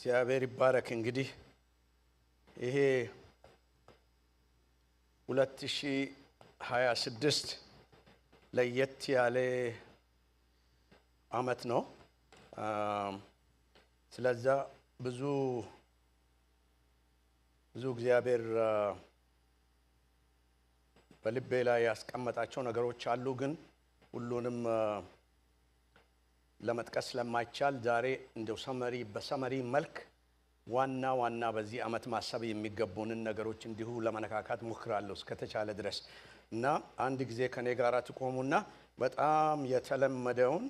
እግዚአብሔር ይባረክ። እንግዲህ ይሄ 2026 ለየት ያለ አመት ነው። ስለዛ ብዙ እግዚአብሔር በልቤ ላይ ያስቀመጣቸው ነገሮች አሉ። ግን ሁሉንም ለመጥቀስ ስለማይቻል ዛሬ እንደው በሰመሪ መልክ ዋና በዚህ አመት ማሰብ የሚገቡንን ነገሮች እንዲሁ ለመነካካት ሞክራለሁ እስከተቻለ ድረስ እና አንድ ጊዜ ከኔ ጋር ተቆሙና በጣም የተለመደውን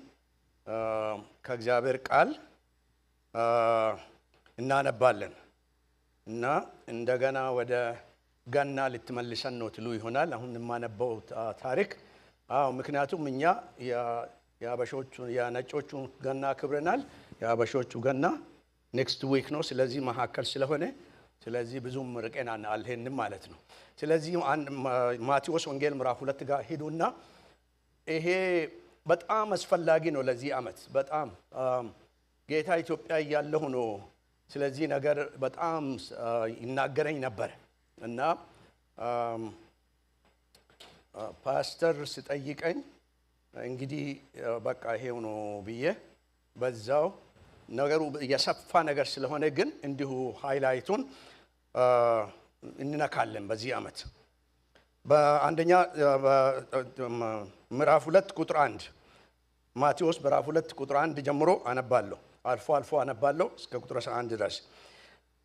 ከእግዚአብሔር ቃል እናነባለን እና እንደገና ወደ ገና ልትመልሰን ነው ትሉ ይሆናል። አሁን የማነበው ታሪክ ምክንያቱም እኛ ያበሾቹ ያነጮቹ ገና ክብረናል። ያበሾቹ ገና ኔክስት ዊክ ነው። ስለዚህ መሐከል ስለሆነ ስለዚህ ብዙም ርቀና አልሄንም ማለት ነው። ስለዚህ ማቴዎስ ወንጌል ምዕራፍ 2 ጋር ሄዱና ይሄ በጣም አስፈላጊ ነው ለዚህ አመት። በጣም ጌታ ኢትዮጵያ ያለው ነው። ስለዚህ ነገር በጣም ይናገረኝ ነበር እና ፓስተር ሲጠይቀኝ እንግዲህ በቃ ይሄው ነው ብዬ በዛው ነገሩ የሰፋ ነገር ስለሆነ ግን እንዲሁ ሃይላይቱን እንነካለን። በዚህ አመት በአንደኛ ምዕራፍ 2 ቁጥር 1 ማቴዎስ ምዕራፍ 2 ቁጥር 1 ጀምሮ አነባለሁ። አልፎ አነባለሁ እስከ ቁጥር 11 ድረስ።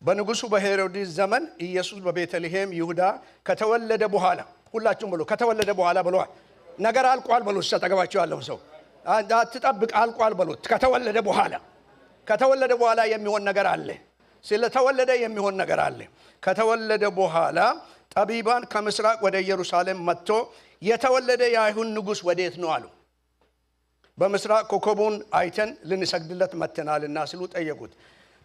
በንጉሱ በሄሮድስ ዘመን ኢየሱስ በቤተልሔም ይሁዳ ከተወለደ በኋላ፣ ሁላችሁም ብሎ ከተወለደ በኋላ ብለዋል። ነገር አልቋል በሉት። ተጠገባችሁ ያለው ሰው አትጠብቅ፣ አልቋል በሉት። ከተወለደ በኋላ የሚሆን ነገር አለ። ስለተወለደ የሚሆን ነገር አለ። ከተወለደ በኋላ ጠቢባን ከምስራቅ ወደ ኢየሩሳሌም መጥቶ የተወለደ የአይሁድ ንጉስ ወዴት ነው አሉ። በምስራቅ ኮከቡን አይተን ልንሰግድለት መጥተናልና ሲሉ ጠየቁት።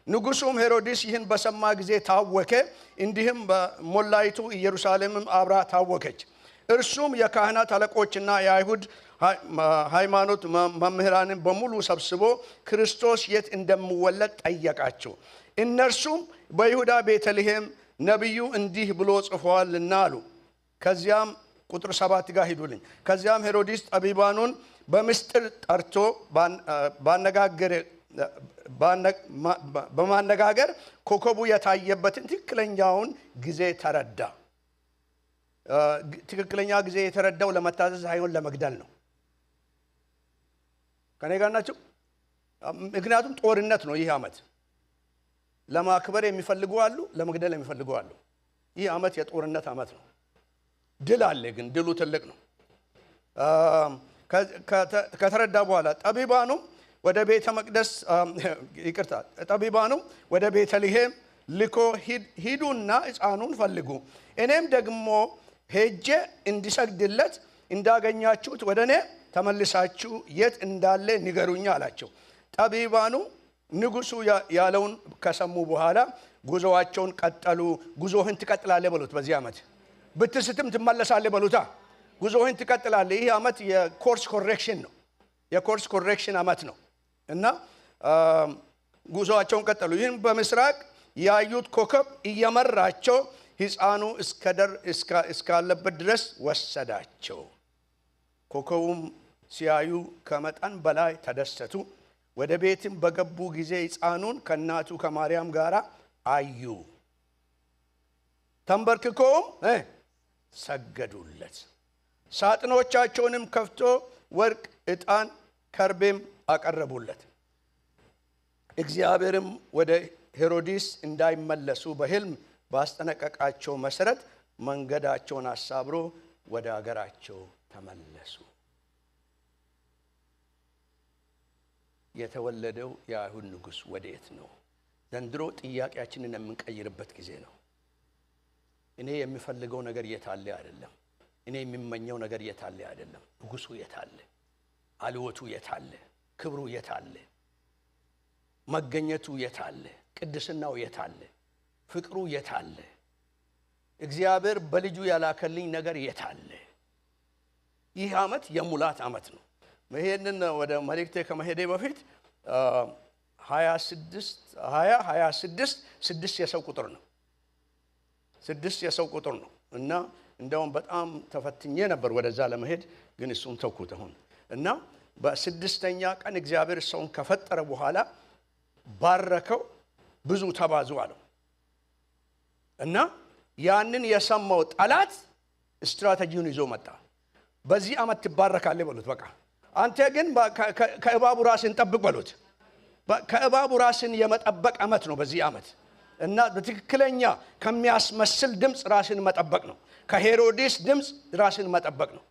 ንጉሱም ሄሮድስ ይህን በሰማ ጊዜ ታወከ፣ እንዲህም በሞላይቱ ኢየሩሳሌምም አብራ ታወከች። እርሱም የካህናት አለቆችና የአይሁድ ሃይማኖት መምህራንን በሙሉ ሰብስቦ ክርስቶስ የት እንደሚወለድ ጠየቃቸው። እነርሱም በይሁዳ ቤተልሔም ነቢዩ እንዲህ ብሎ ጽፏልና አሉ። ከዚያም ቁጥር 7 ጋር ሂዱልኝ። ከዚያም ሄሮድስ ጠቢባኑን በምስጢር ጠርቶ በማነጋገር ኮከቡ የታየበትን ትክክለኛውን ጊዜ ተረዳ። ትክክለኛ ጊዜ የተረዳው ለመታዘዝ ሳይሆን ለመግደል ነው። ከኔ ጋር ናችሁ? ምክንያቱም ጦርነት ነው ይህ አመት። ለማክበር የሚፈልጉ አሉ፣ ለመግደል የሚፈልጉ አሉ። ይህ አመት የጦርነት አመት ነው። ድል አለ፣ ግን ድሉ ትልቅ ነው። ከተረዳ በኋላ ጠቢባኑ ወደ ቤተልሔም ልኮ ሂዱና ሕፃኑን ፈልጉ፣ እኔም ደግሞ ሄጄ እንዲሰግድለት እንዳገኛችሁት ወደ እኔ ተመልሳችሁ የት እንዳለ ንገሩኝ አላቸው። ጠቢባኑ ንጉሱ ያለውን ከሰሙ በኋላ ጉዞዋቸውን ቀጠሉ። ጉዞህን ትቀጥላለህ በሉት። በዚህ አመት ብትስትም ትመለሳለህ በሉታ። ጉዞህን ትቀጥላለህ። ይህ አመት የኮርስ ኮሬክሽን ነው። የኮርስ ኮሬክሽን አመት ነው እና ጉዞዋቸውን ቀጠሉ። ይህን በምስራቅ ያዩት ኮከብ እየመራቸው ሕፃኑ እስካለበት ድረስ ወሰዳቸው። ኮከቡም ሲያዩ ከመጠን በላይ ተደሰቱ። ወደ ቤትም በገቡ ጊዜ ሕፃኑን ከእናቱ ከማርያም ጋር አዩ። ተንበርክከውም ሰገዱለት። ሳጥኖቻቸውንም ከፍቶ ወርቅ፣ ዕጣን፣ ከርቤም አቀረቡለት። እግዚአብሔርም ወደ ሄሮድስ እንዳይመለሱ በሕልም ባስጠነቀቃቸው መሰረት መንገዳቸውን አሳብሮ ወደ አገራቸው ተመለሱ። የተወለደው የአይሁድ ንጉስ ወዴት ነው? ዘንድሮ ጥያቄያችንን የምንቀይርበት ጊዜ ነው። እኔ የሚፈልገው ነገር የታለ አይደለም። እኔ የሚመኘው ነገር የታለ አይደለም። ንጉሱ የታለ? አልወቱ የታለ? ክብሩ የታለ? መገኘቱ የታለ? ቅድስናው የታለ? ፍቅሩ የታለ? እግዚአብሔር በልጁ ያላከልኝ ነገር የታለ? ይህ አመት የሙላት አመት ነው። ይሄንን ወደ መልእክቴ ከመሄዴ በፊት 26 6 የሰው ቁጥር ነው። 6 የሰው ቁጥር ነው እና እንደውም በጣም ተፈትኜ ነበር ወደዛ ለመሄድ ግን እሱን ተውኩት አሁን። እና በስድስተኛ ቀን እግዚአብሔር ሰውን ከፈጠረ በኋላ ባረከው፣ ብዙ ተባዙ አለው። እና ያንን የሰማው ጠላት ስትራቴጂውን ይዞ መጣ። በዚህ ዓመት ትባረካለህ በሉት። በቃ አንተ ግን ከእባቡ ራስን ጠብቅ በሉት። ከእባቡ ራስን የመጠበቅ ዓመት ነው በዚህ ዓመት። እና በትክክለኛ ከሚያስመስል ድምፅ ራስን መጠበቅ ነው። ከሄሮድስ ድምፅ ራስን መጠበቅ ነው።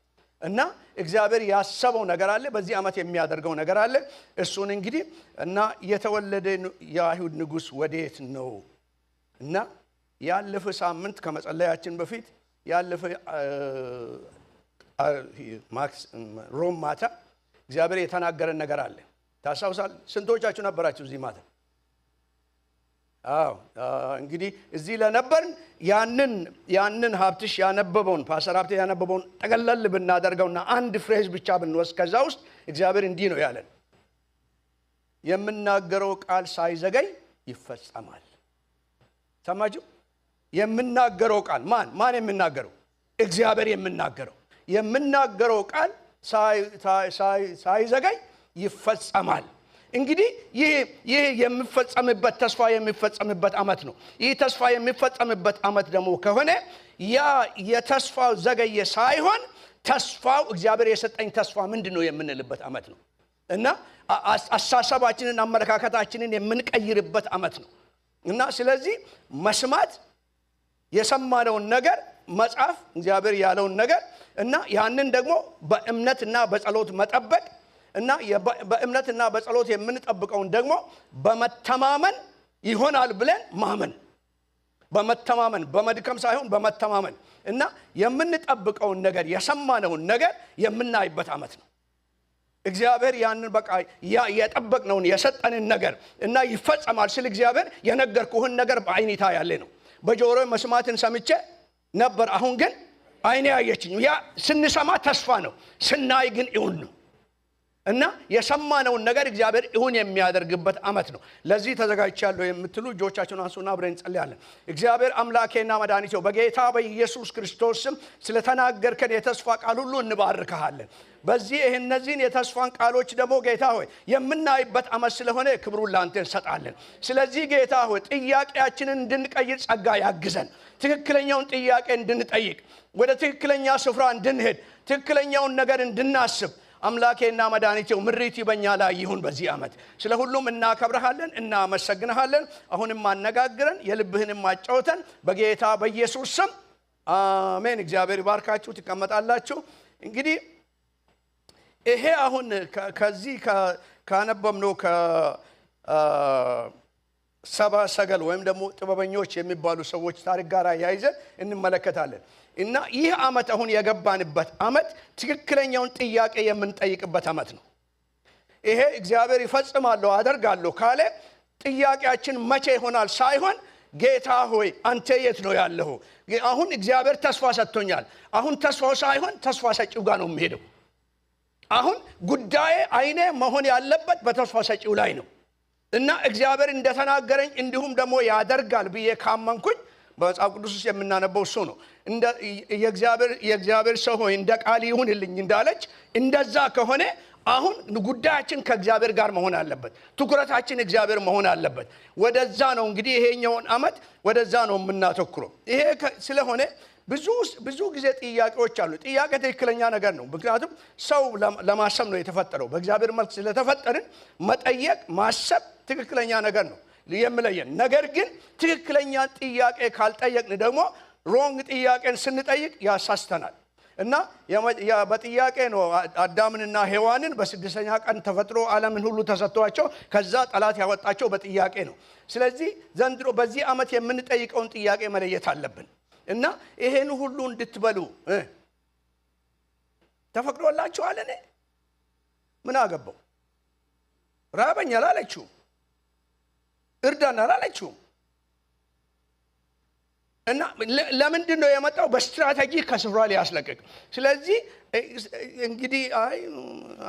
እና እግዚአብሔር ያሰበው ነገር አለ፣ በዚህ ዓመት የሚያደርገው ነገር አለ። እሱን እንግዲህ እና የተወለደ የአይሁድ ንጉሥ ወዴት ነው? እና ያለፈ ሳምንት ከመጸለያችን በፊት ያለፈ ሮም ማታ እግዚአብሔር የተናገረን ነገር አለ። ታስታውሳል? ስንቶቻችሁ ነበራችሁ እዚህ ማታ? አዎ እንግዲህ እዚህ ለነበርን ያንን ሀብትሽ ያነበበውን ፓስተር ሀብቴ ያነበበውን ጠቅለል ብናደርገውና አንድ ፍሬዝ ብቻ ብንወስድ ከዛ ውስጥ እግዚአብሔር እንዲህ ነው ያለን፣ የምናገረው ቃል ሳይዘገይ ይፈጸማል። ሰማችሁ? የምናገረው ቃል ማን የሚናገረው? እግዚአብሔር የምናገረው ቃል ሳይዘገይ ይፈጸማል። እንግዲህ ይህ የሚፈጸምበት ተስፋ የሚፈጸምበት ዓመት ነው። ይህ ተስፋ የሚፈጸምበት ዓመት ደግሞ ከሆነ ያ የተስፋው ዘገየ ሳይሆን ተስፋው እግዚአብሔር የሰጠኝ ተስፋ ምንድነው የምንልበት ዓመት ነው። እና አሳሰባችንን አመለካከታችንን የምንቀይርበት ዓመት ነው። እና ስለዚህ መስማት የሰማነውን ነገር መጻፍ እግዚአብሔር ያለውን ነገር እና ያንን ደግሞ በእምነትና በጸሎት መጠበቅ እና በእምነትና በጸሎት የምንጠብቀውን ደግሞ በመተማመን ይሆናል ብለን ማመን፣ በመተማመን በመድከም ሳይሆን በመተማመን እና የምንጠብቀውን ነገር የሰማነውን ነገር የምናይበት ዓመት ነው። እግዚአብሔር ያንን በቃ የጠበቅነውን የሰጠንን ነገር እና ይፈጸማል ስል እግዚአብሔር የነገርኩህን ነገር በአይኔታ ያለ ነው። በጆሮ መስማትን ሰምቼ ነበር፣ አሁን ግን አይኔ ያየችኝ። ያ ስንሰማ ተስፋ ነው፣ ስናይ ግን እውን ነው። እና የሰማነውን ነገር እግዚአብሔር እውን የሚያደርግበት ዓመት ነው። ለዚህ ተዘጋጅቻለሁ የምትሉ እጆቻችሁን አንሱና አብረን እንጸልያለን። እግዚአብሔር አምላኬና መድኃኒቴ በጌታ በኢየሱስ ክርስቶስ ስም ስለተናገርከን የተስፋ ቃል ሁሉ እንባርክሃለን። በዚህ እነዚህን የተስፋን ቃሎች ደግሞ ጌታ ሆይ የምናይበት ዓመት ስለሆነ ክብሩን ላንተ እንሰጣለን። ስለዚህ ጌታ ሆይ ጥያቄያችንን እንድንቀይር ጸጋ ያግዘን። ትክክለኛውን ጥያቄ እንድንጠይቅ፣ ወደ ትክክለኛ ስፍራ እንድንሄድ፣ ትክክለኛውን ነገር እንድናስብ አምላኬና መድኃኒቴው ምሪት በእኛ ላይ ይሁን በዚህ ዓመት። ስለ ሁሉም እናከብረሃለን፣ እናመሰግንሃለን። አሁንም አነጋግረን የልብህንም አጫውተን በጌታ በኢየሱስ ስም አሜን። እግዚአብሔር ይባርካችሁ። ትቀመጣላችሁ። እንግዲህ ይሄ አሁን ከዚህ ካነበብነው ከሰባ ሰገል ወይም ደግሞ ጥበበኞች የሚባሉ ሰዎች ታሪክ ጋር ያይዘን እንመለከታለን። እና ይህ ዓመት አሁን የገባንበት ዓመት ትክክለኛውን ጥያቄ የምንጠይቅበት ዓመት ነው። ይሄ እግዚአብሔር ይፈጽማለሁ አደርጋለሁ ካለ ጥያቄያችን መቼ ይሆናል ሳይሆን ጌታ ሆይ አንተ የት ነው ያለኸው? አሁን እግዚአብሔር ተስፋ ሰጥቶኛል። አሁን ተስፋው ሳይሆን ተስፋ ሰጪው ጋር ነው የሚሄደው። አሁን ጉዳዬ አይኔ መሆን ያለበት በተስፋ ሰጪው ላይ ነው። እና እግዚአብሔር እንደተናገረኝ እንዲሁም ደግሞ ያደርጋል ብዬ ካመንኩኝ በመጽሐፍ ቅዱስ ውስጥ የምናነበው እሱ ነው። የእግዚአብሔር ሰው ሆይ እንደ ቃል ይሁንልኝ እንዳለች እንደዛ ከሆነ አሁን ጉዳያችን ከእግዚአብሔር ጋር መሆን አለበት። ትኩረታችን እግዚአብሔር መሆን አለበት። ወደዛ ነው እንግዲህ ይሄኛውን ዓመት ወደዛ ነው የምናተኩረው። ይሄ ስለሆነ ብዙ ጊዜ ጥያቄዎች አሉ። ጥያቄ ትክክለኛ ነገር ነው። ምክንያቱም ሰው ለማሰብ ነው የተፈጠረው። በእግዚአብሔር መልክ ስለተፈጠርን መጠየቅ ማሰብ ትክክለኛ ነገር ነው የምለየን። ነገር ግን ትክክለኛ ጥያቄ ካልጠየቅን ደግሞ ሮንግ ጥያቄን ስንጠይቅ ያሳስተናል። እና በጥያቄ ነው አዳምንና ሔዋንን በስድስተኛ ቀን ተፈጥሮ ዓለምን ሁሉ ተሰጥቷቸው ከዛ ጠላት ያወጣቸው በጥያቄ ነው። ስለዚህ ዘንድሮ በዚህ ዓመት የምንጠይቀውን ጥያቄ መለየት አለብን። እና ይሄን ሁሉ እንድትበሉ ተፈቅዶላችኋል። እኔ ምን አገባው? ራበኝ አላለችውም፣ እርዳን አላለችውም። እና ለምንድን ነው የመጣው? በስትራቴጂ ከስፍራ ሊያስለቅቅ። ስለዚህ እንግዲህ አይ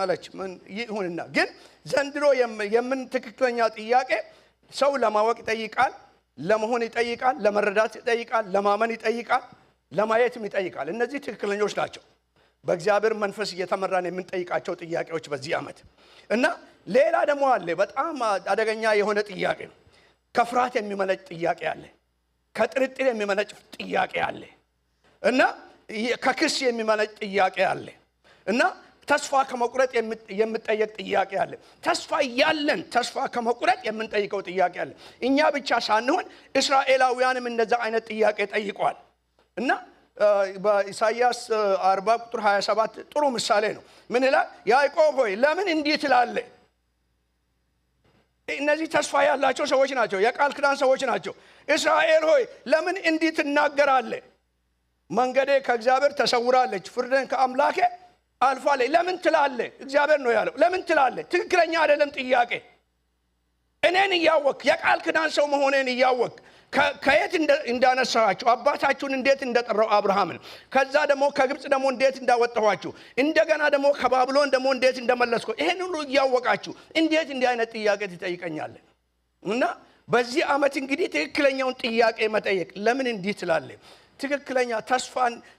አለች ምን ይሁንና፣ ግን ዘንድሮ የምን ትክክለኛ ጥያቄ ሰው ለማወቅ ይጠይቃል፣ ለመሆን ይጠይቃል፣ ለመረዳት ይጠይቃል፣ ለማመን ይጠይቃል፣ ለማየትም ይጠይቃል። እነዚህ ትክክለኞች ናቸው። በእግዚአብሔር መንፈስ እየተመራን የምንጠይቃቸው ጥያቄዎች በዚህ ዓመት። እና ሌላ ደግሞ አለ፣ በጣም አደገኛ የሆነ ጥያቄ ነው። ከፍርሃት የሚመነጭ ጥያቄ አለ፣ ከጥርጥር የሚመነጭ ጥያቄ አለ፣ እና ከክስ የሚመነጭ ጥያቄ አለ፣ እና ተስፋ ከመቁረጥ የምንጠይቅ ጥያቄ አለ። ተስፋ ያለን ተስፋ ከመቁረጥ የምንጠይቀው ጥያቄ አለ። እኛ ብቻ ሳንሆን እስራኤላውያንም እንደዛ አይነት ጥያቄ ጠይቀዋል። እና በኢሳይያስ 40 ቁጥር 27 ጥሩ ምሳሌ ነው። ምን ይላል? ያዕቆብ ሆይ ለምን እንዲህ ትላለህ? እነዚህ ተስፋ ያላቸው ሰዎች ናቸው፣ የቃል ኪዳን ሰዎች ናቸው። እስራኤል ሆይ ለምን እንዲህ ትናገራለህ? መንገዴ ከእግዚአብሔር ተሰውራለች፣ ፍርድን ከአምላኬ አልፋለች። ለምን ትላለህ? እግዚአብሔር ነው ያለው። ለምን ትላለህ? ትክክለኛ አይደለም ጥያቄ። እኔን እያወቅ የቃል ኪዳን ሰው መሆኔን እያወቅ ከየት እንዳነሳኋችሁ አባታችሁን እንዴት እንደጠራው አብርሃምን፣ ከዛ ደግሞ ከግብጽ ደግሞ እንዴት እንዳወጣኋችሁ፣ እንደገና ደግሞ ከባቢሎን ደግሞ እንዴት እንደመለስኩ፣ ይሄን ሁሉ እያወቃችሁ እንዴት እንዲህ አይነት ጥያቄ ትጠይቀኛለህ? እና በዚህ ዓመት እንግዲህ ትክክለኛውን ጥያቄ መጠየቅ፣ ለምን እንዲህ ትላለህ? ትክክለኛ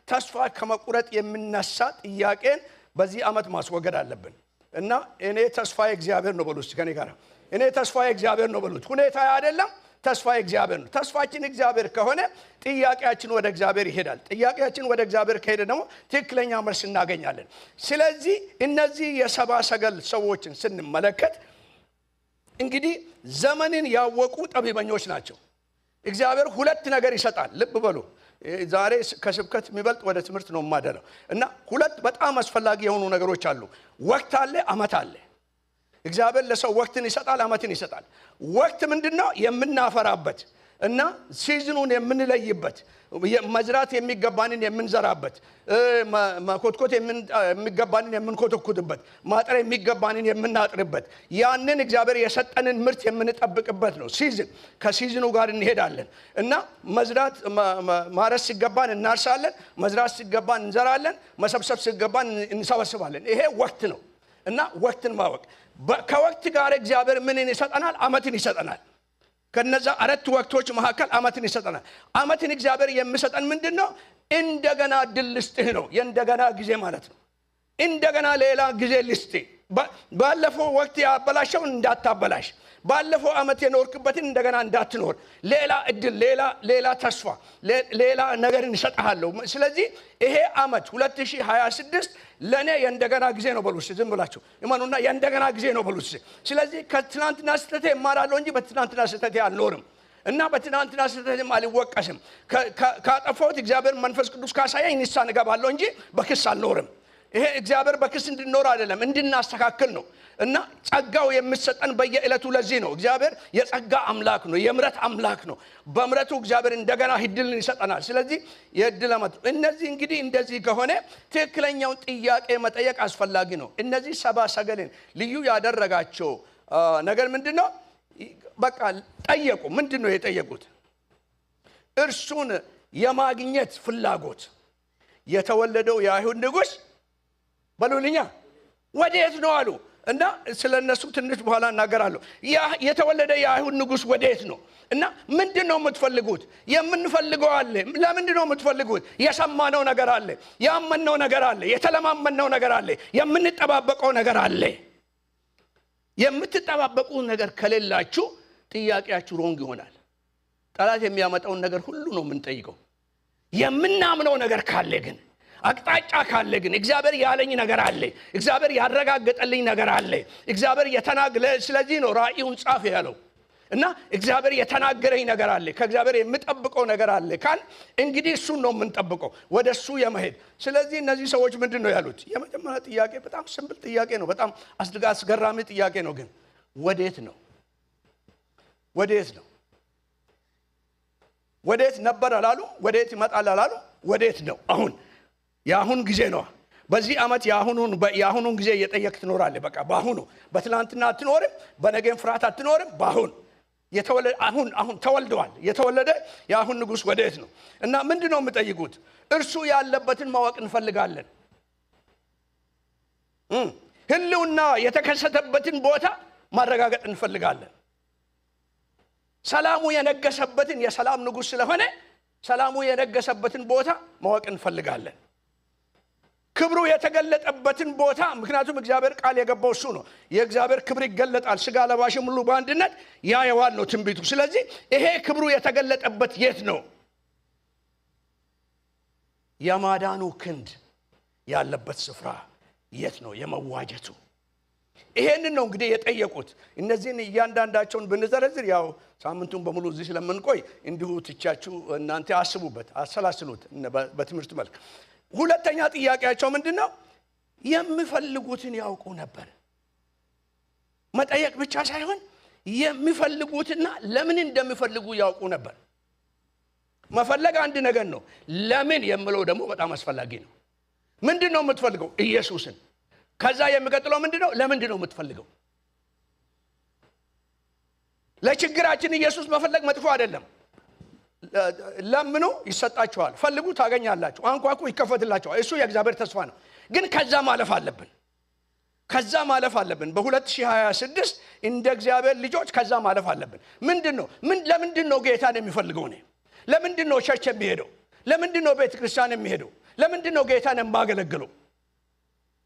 ተስፋ ከመቁረጥ የምነሳ ጥያቄን በዚህ ዓመት ማስወገድ አለብን። እና እኔ ተስፋዬ እግዚአብሔር ነው በሉት ከኔ ጋር። እኔ ተስፋዬ እግዚአብሔር ነው በሉት። ሁኔታ አይደለም፣ ተስፋዬ እግዚአብሔር ነው። ተስፋችን እግዚአብሔር ከሆነ ጥያቄያችን ወደ እግዚአብሔር ይሄዳል። ጥያቄያችን ወደ እግዚአብሔር ከሄደ ደግሞ ትክክለኛ መልስ እናገኛለን። ስለዚህ እነዚህ የሰባ ሰገል ሰዎችን ስንመለከት እንግዲህ ዘመንን ያወቁ ጠቢበኞች ናቸው። እግዚአብሔር ሁለት ነገር ይሰጣል። ልብ በሉ። ዛሬ ከስብከት የሚበልጥ ወደ ትምህርት ነው የማደረው። እና ሁለት በጣም አስፈላጊ የሆኑ ነገሮች አሉ። ወቅት አለ፣ ዓመት አለ። እግዚአብሔር ለሰው ወቅትን ይሰጣል፣ ዓመትን ይሰጣል። ወቅት ምንድነው? የምናፈራበት እና ሲዝኑን የምንለይበት፣ መዝራት የሚገባንን የምንዘራበት፣ መኮትኮት የሚገባንን የምንኮተኩትበት፣ ማጠር የሚገባንን የምናጥርበት፣ ያንን እግዚአብሔር የሰጠንን ምርት የምንጠብቅበት ነው ሲዝን። ከሲዝኑ ጋር እንሄዳለን እና መዝራት ማረስ ሲገባን እናርሳለን፣ መዝራት ሲገባን እንዘራለን፣ መሰብሰብ ሲገባን እንሰበስባለን። ይሄ ወቅት ነው። እና ወቅትን ማወቅ፣ ከወቅት ጋር እግዚአብሔር ምንን ይሰጠናል? ዓመትን ይሰጠናል። ከነዛ አራት ወቅቶች መካከል ዓመትን ይሰጠናል። ዓመትን እግዚአብሔር የሚሰጠን ምንድነው? እንደገና ድል ልስጥህ ነው። የእንደገና ጊዜ ማለት ነው። እንደገና ሌላ ጊዜ ልስጥህ። ባለፈው ወቅት ያበላሸውን እንዳታበላሽ፣ ባለፈው ዓመት የኖርክበትን እንደገና እንዳትኖር፣ ሌላ እድል፣ ሌላ ተስፋ፣ ሌላ ነገር እንሰጥሃለሁ። ስለዚህ ይሄ ዓመት 2026 ለኔ የእንደገና ጊዜ ነው በሉስ። ዝም ብላችሁ እመኑና የእንደገና ጊዜ ነው በሉስ። ስለዚህ ከትናንትና ስህተቴ እማራለሁ እንጂ በትናንትና ስህተቴ አልኖርም እና በትናንትና ስህተቴም አልወቀስም። ካጠፋሁት እግዚአብሔር መንፈስ ቅዱስ ካሳየኝ ንስሐ እገባለሁ እንጂ በክስ አልኖርም። ይሄ እግዚአብሔር በክስ እንድንኖር አይደለም፣ እንድናስተካክል ነው። እና ጸጋው የሚሰጠን በየዕለቱ ለዚህ ነው። እግዚአብሔር የጸጋ አምላክ ነው፣ የምሕረት አምላክ ነው። በምሕረቱ እግዚአብሔር እንደገና ዕድልን ይሰጠናል። ስለዚህ የዕድል ዓመት። እነዚህ እንግዲህ እንደዚህ ከሆነ ትክክለኛውን ጥያቄ መጠየቅ አስፈላጊ ነው። እነዚህ ሰባ ሰገልን ልዩ ያደረጋቸው ነገር ምንድነው? በቃ ጠየቁ። ምንድነው የጠየቁት? እርሱን የማግኘት ፍላጎት። የተወለደው የአይሁድ ንጉሥ በሉልኛ ወዴት ነው አሉ። እና ስለነሱ ትንሽ በኋላ እናገራለሁ። የተወለደ የአይሁድ ንጉሥ ወዴት ነው? እና ምንድነው የምትፈልጉት? የምንፈልገው አለ። ለምንድነው የምትፈልጉት? የሰማነው ነገር አለ፣ ያመነው ነገር አለ፣ የተለማመነው ነገር አለ፣ የምንጠባበቀው ነገር አለ። የምትጠባበቁ ነገር ከሌላችሁ ጥያቄያችሁ ሮንግ ይሆናል። ጠላት የሚያመጣውን ነገር ሁሉ ነው የምንጠይቀው። የምናምነው ነገር ካለ ግን፣ አቅጣጫ ካለ ግን፣ እግዚአብሔር ያለኝ ነገር አለ፣ እግዚአብሔር ያረጋገጠልኝ ነገር አለ፣ እግዚአብሔር የተናገረ። ስለዚህ ነው ራእዩን ጻፍ ያለው። እና እግዚአብሔር የተናገረኝ ነገር አለ፣ ከእግዚአብሔር የምጠብቀው ነገር አለ ካል እንግዲህ እሱን ነው የምንጠብቀው፣ ወደሱ የመሄድ። ስለዚህ እነዚህ ሰዎች ምንድነው ያሉት? የመጀመሪያ ጥያቄ በጣም ሲምፕል ጥያቄ ነው፣ በጣም አስገራሚ ጥያቄ ነው። ግን ወዴት ነው? ወዴት ነው? ወዴት ነበር አላሉ፣ ወዴት ይመጣል አላሉ። ወዴት ነው? አሁን የአሁን ጊዜ ነው። በዚህ ዓመት የአሁኑን ጊዜ እየጠየቅ ትኖራለህ። በቃ በአሁኑ፣ በትናንትና አትኖርም፣ በነገም ፍርሃት አትኖርም። በአሁን የተወለደ አሁን ተወልደዋል። የተወለደ የአሁን ንጉስ ወዴት ነው? እና ምንድነው የምጠይቁት? እርሱ ያለበትን ማወቅ እንፈልጋለን። ህልውና የተከሰተበትን ቦታ ማረጋገጥ እንፈልጋለን። ሰላሙ የነገሰበትን የሰላም ንጉስ ስለሆነ ሰላሙ የነገሰበትን ቦታ ማወቅ እንፈልጋለን። ክብሩ የተገለጠበትን ቦታ፣ ምክንያቱም እግዚአብሔር ቃል የገባው እሱ ነው። የእግዚአብሔር ክብር ይገለጣል፣ ስጋ ለባሽም ሁሉ በአንድነት ያየዋል ነው ትንቢቱ። ስለዚህ ይሄ ክብሩ የተገለጠበት የት ነው? የማዳኑ ክንድ ያለበት ስፍራ የት ነው? የመዋጀቱ ይሄንን ነው እንግዲህ የጠየቁት። እነዚህን እያንዳንዳቸውን ብንዘረዝር ያው ሳምንቱን በሙሉ እዚህ ስለምንቆይ እንዲሁ ትቻችሁ እናንተ አስቡበት፣ አሰላስሉት በትምህርት መልክ። ሁለተኛ ጥያቄያቸው ምንድነው? የሚፈልጉትን ያውቁ ነበር። መጠየቅ ብቻ ሳይሆን የሚፈልጉትና ለምን እንደሚፈልጉ ያውቁ ነበር። መፈለግ አንድ ነገር ነው፣ ለምን የሚለው ደግሞ በጣም አስፈላጊ ነው። ምንድነው የምትፈልገው? ኢየሱስን። ከዛ የሚቀጥለው ምንድነው? ለምንድነው የምትፈልገው? ለችግራችን ኢየሱስ መፈለግ መጥፎ አይደለም። ለምኑ ይሰጣችኋል፣ ፈልጉ ታገኛላችሁ፣ አንኳኩ ይከፈትላችኋል። እሱ የእግዚአብሔር ተስፋ ነው። ግን ከዛ ማለፍ አለብን። በ2026 እንደ እግዚአብሔር ልጆች ከዛ ማለፍ አለብን። ምንድነው ለምንድነው ጌታን የሚፈልገው? ነው ለምንድነው ቸርች የሚሄደው? ለምንድነው ቤተክርስቲያን የሚሄደው? ለምንድነው ጌታን የማገለግለው?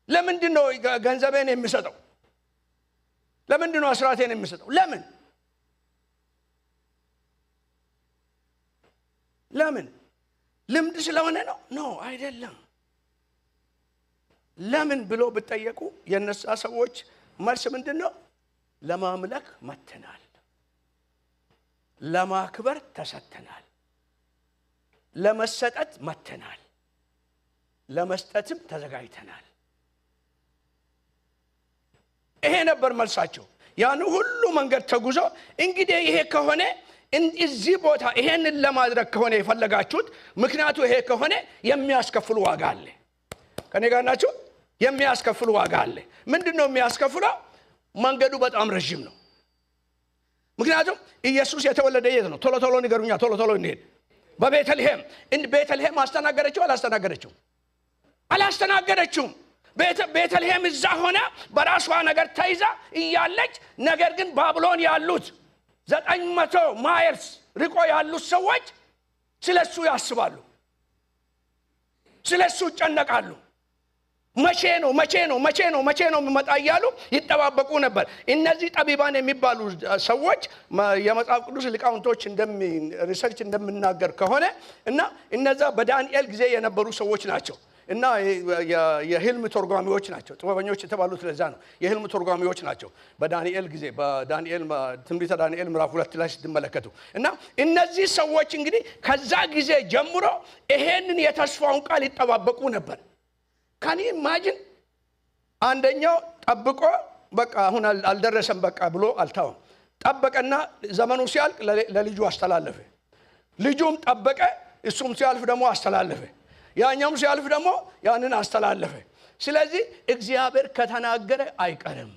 ለምንድነው ገንዘቤን የሚሰጠው? ለምንድነው አስራቴን የሚሰጠው? ለምን ልምድ ስለሆነ ነው? ነው አይደለም። ለምን ብሎ ብትጠየቁ የነሳ ሰዎች መልስ ምንድነው? ለማምለክ መተናል፣ ለማክበር ተሰጥተናል፣ ለመሰጠት መተናል፣ ለመስጠትም ተዘጋጅተናል። ይሄ ነበር መልሳቸው። ያን ሁሉ መንገድ ተጉዞ እንግዲህ ይሄ ከሆነ እዚህ ቦታ ይሄንን ለማድረግ ከሆነ የፈለጋችሁት፣ ምክንያቱ ይሄ ከሆነ የሚያስከፍሉ ዋጋ አለ። ከኔ ጋር ናችሁ? የሚያስከፍሉ ዋጋ አለ። ምንድነው የሚያስከፍለው? መንገዱ በጣም ረጅም ነው። ምክንያቱም ኢየሱስ የተወለደ የት ነው? ቶሎ ንገሩኛ፣ ቶሎ እንሄድ። በቤተልሔም። ቤተልሔም አስተናገረችው አላስተናገረችው? አላስተናገረችውም። ቤተልሔም እዛ ሆነ በራሷ ነገር ተይዛ እያለች፣ ነገር ግን ባቢሎን ያሉት 900 ማይልስ ርቆ ያሉት ሰዎች ስለሱ ያስባሉ፣ ስለሱ ይጨነቃሉ። መቼ ነው መጣ እያሉ ይጠባበቁ ነበር። እነዚህ ጠቢባን የሚባሉ ሰዎች የመጽሐፍ ቅዱስ ሊቃውንቶች ሪሰርች እንደምናገር ከሆነ እና እነዛ በዳንኤል ጊዜ የነበሩ ሰዎች ናቸው እና የህልም ተርጓሚዎች ናቸው። ጥበበኞች የተባሉት ለዛ ነው። የህልም ተርጓሚዎች ናቸው በዳንኤል ጊዜ። በዳንኤል ትንቢተ ዳንኤል ምዕራፍ 2 ላይ ስትመለከቱ እና እነዚህ ሰዎች እንግዲህ ከዛ ጊዜ ጀምሮ ይሄንን የተስፋውን ቃል ይጠባበቁ ነበር። ካኒ ኢማጂን አንደኛው ጠብቆ በቃ አሁን አልደረሰም በቃ ብሎ አልታወም። ጠበቀና ዘመኑ ሲያልቅ ለልጁ አስተላለፈ። ልጁም ጠበቀ፣ እሱም ሲያልፍ ደግሞ አስተላለፈ። ያኛውም ሲያልፍ ደግሞ ያንን አስተላለፈ። ስለዚህ እግዚአብሔር ከተናገረ አይቀርም።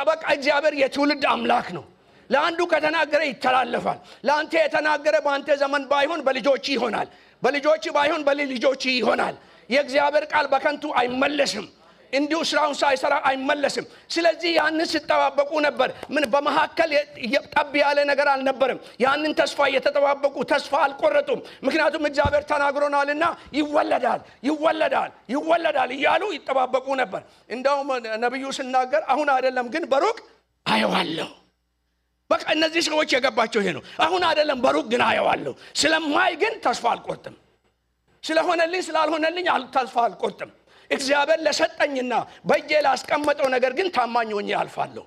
በቃ እግዚአብሔር የትውልድ አምላክ ነው። ለአንዱ ከተናገረ ይተላለፋል። ለአንተ የተናገረ በአንተ ዘመን ባይሆን በልጆች ይሆናል፣ በልጆች ባይሆን በልጆች ይሆናል። የእግዚአብሔር ቃል በከንቱ አይመለስም፣ እንዲሁ ስራውን ሳይሰራ አይመለስም። ስለዚህ ያንን ሲተባበቁ ነበር። ምን በመሐከል ጠብ ያለ ነገር አልነበረም። ያንን ተስፋ እየተጠባበቁ ተስፋ አልቆረጡም። ምክንያቱም እግዚአብሔር ተናግሮናልና ይወለዳል እያሉ ይተባበቁ ነበር። እንደውም ነብዩ ሲናገር አሁን አይደለም ግን በሩቅ አየዋለሁ። በቃ እነዚህ ሰዎች የገባቸው ይሄ ነው። አሁን አይደለም በሩቅ ግን አየዋለሁ። ስለማይ ግን ተስፋ አልቆርጥም። ስለሆነልኝ ስላልሆነልኝ ተስፋ አልቆርጥም። እግዚአብሔር ለሰጠኝና በእጄ ላስቀመጠው ነገር ግን ታማኝ ሆኜ አልፋለሁ።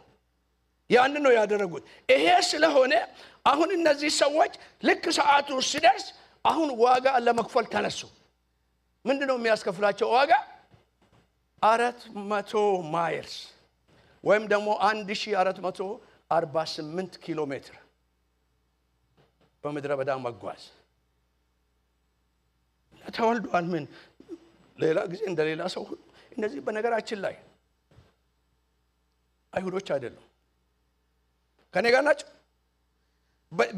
ያን ነው ያደረጉት። ይሄ ስለሆነ አሁን እነዚህ ሰዎች ልክ ሰዓቱ ሲደርስ አሁን ዋጋ ለመክፈል ተነሱ። ምንድነው የሚያስከፍላቸው ዋጋ? 400 ማይልስ ወይም ደግሞ 1448 ኪሎ ሜትር በምድረ በዳ መጓዝ። ተወልዷል። ምን ሌላ ጊዜ እንደሌላ ሰው እነዚህ በነገራችን ላይ አይሁዶች አይደሉም። ከኔ ጋር ናቸው።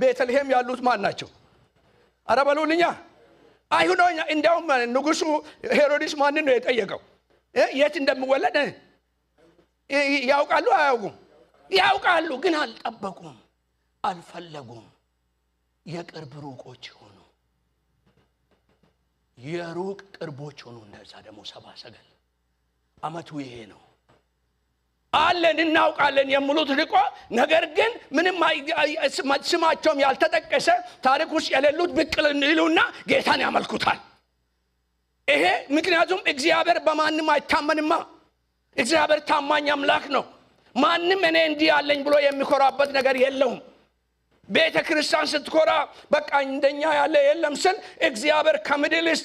ቤተልሔም ያሉት ማን ናቸው? አረ በሉልኛ። አይሁዶኛ። እንዲያውም ንጉሱ ሄሮድስ ማንን ነው የጠየቀው? የት እንደሚወለድ ያውቃሉ አያውቁም? ያውቃሉ፣ ግን አልጠበቁም፣ አልፈለጉም። የቅርብ ሩቆች ሆኑ፣ የሩቅ ቅርቦች ሆኑ። እንደዛ ደግሞ ሰብአ ሰገል አመቱ ይሄ ነው አለን እናውቃለን የሚሉት ልቆ ነገር ግን ምንም ስማቸውም ያልተጠቀሰ ታሪክ ውስጥ የሌሉት ብቅል ይሉና ጌታን ያመልኩታል። ይሄ ምክንያቱም እግዚአብሔር በማንም አይታመንማ። እግዚአብሔር ታማኝ አምላክ ነው። ማንም እኔ እንዲህ ያለኝ ብሎ የሚኮራበት ነገር የለውም። ቤተ ክርስቲያን ስትኮራ በቃ እንደኛ ያለ የለም ስል እግዚአብሔር ከምድልስ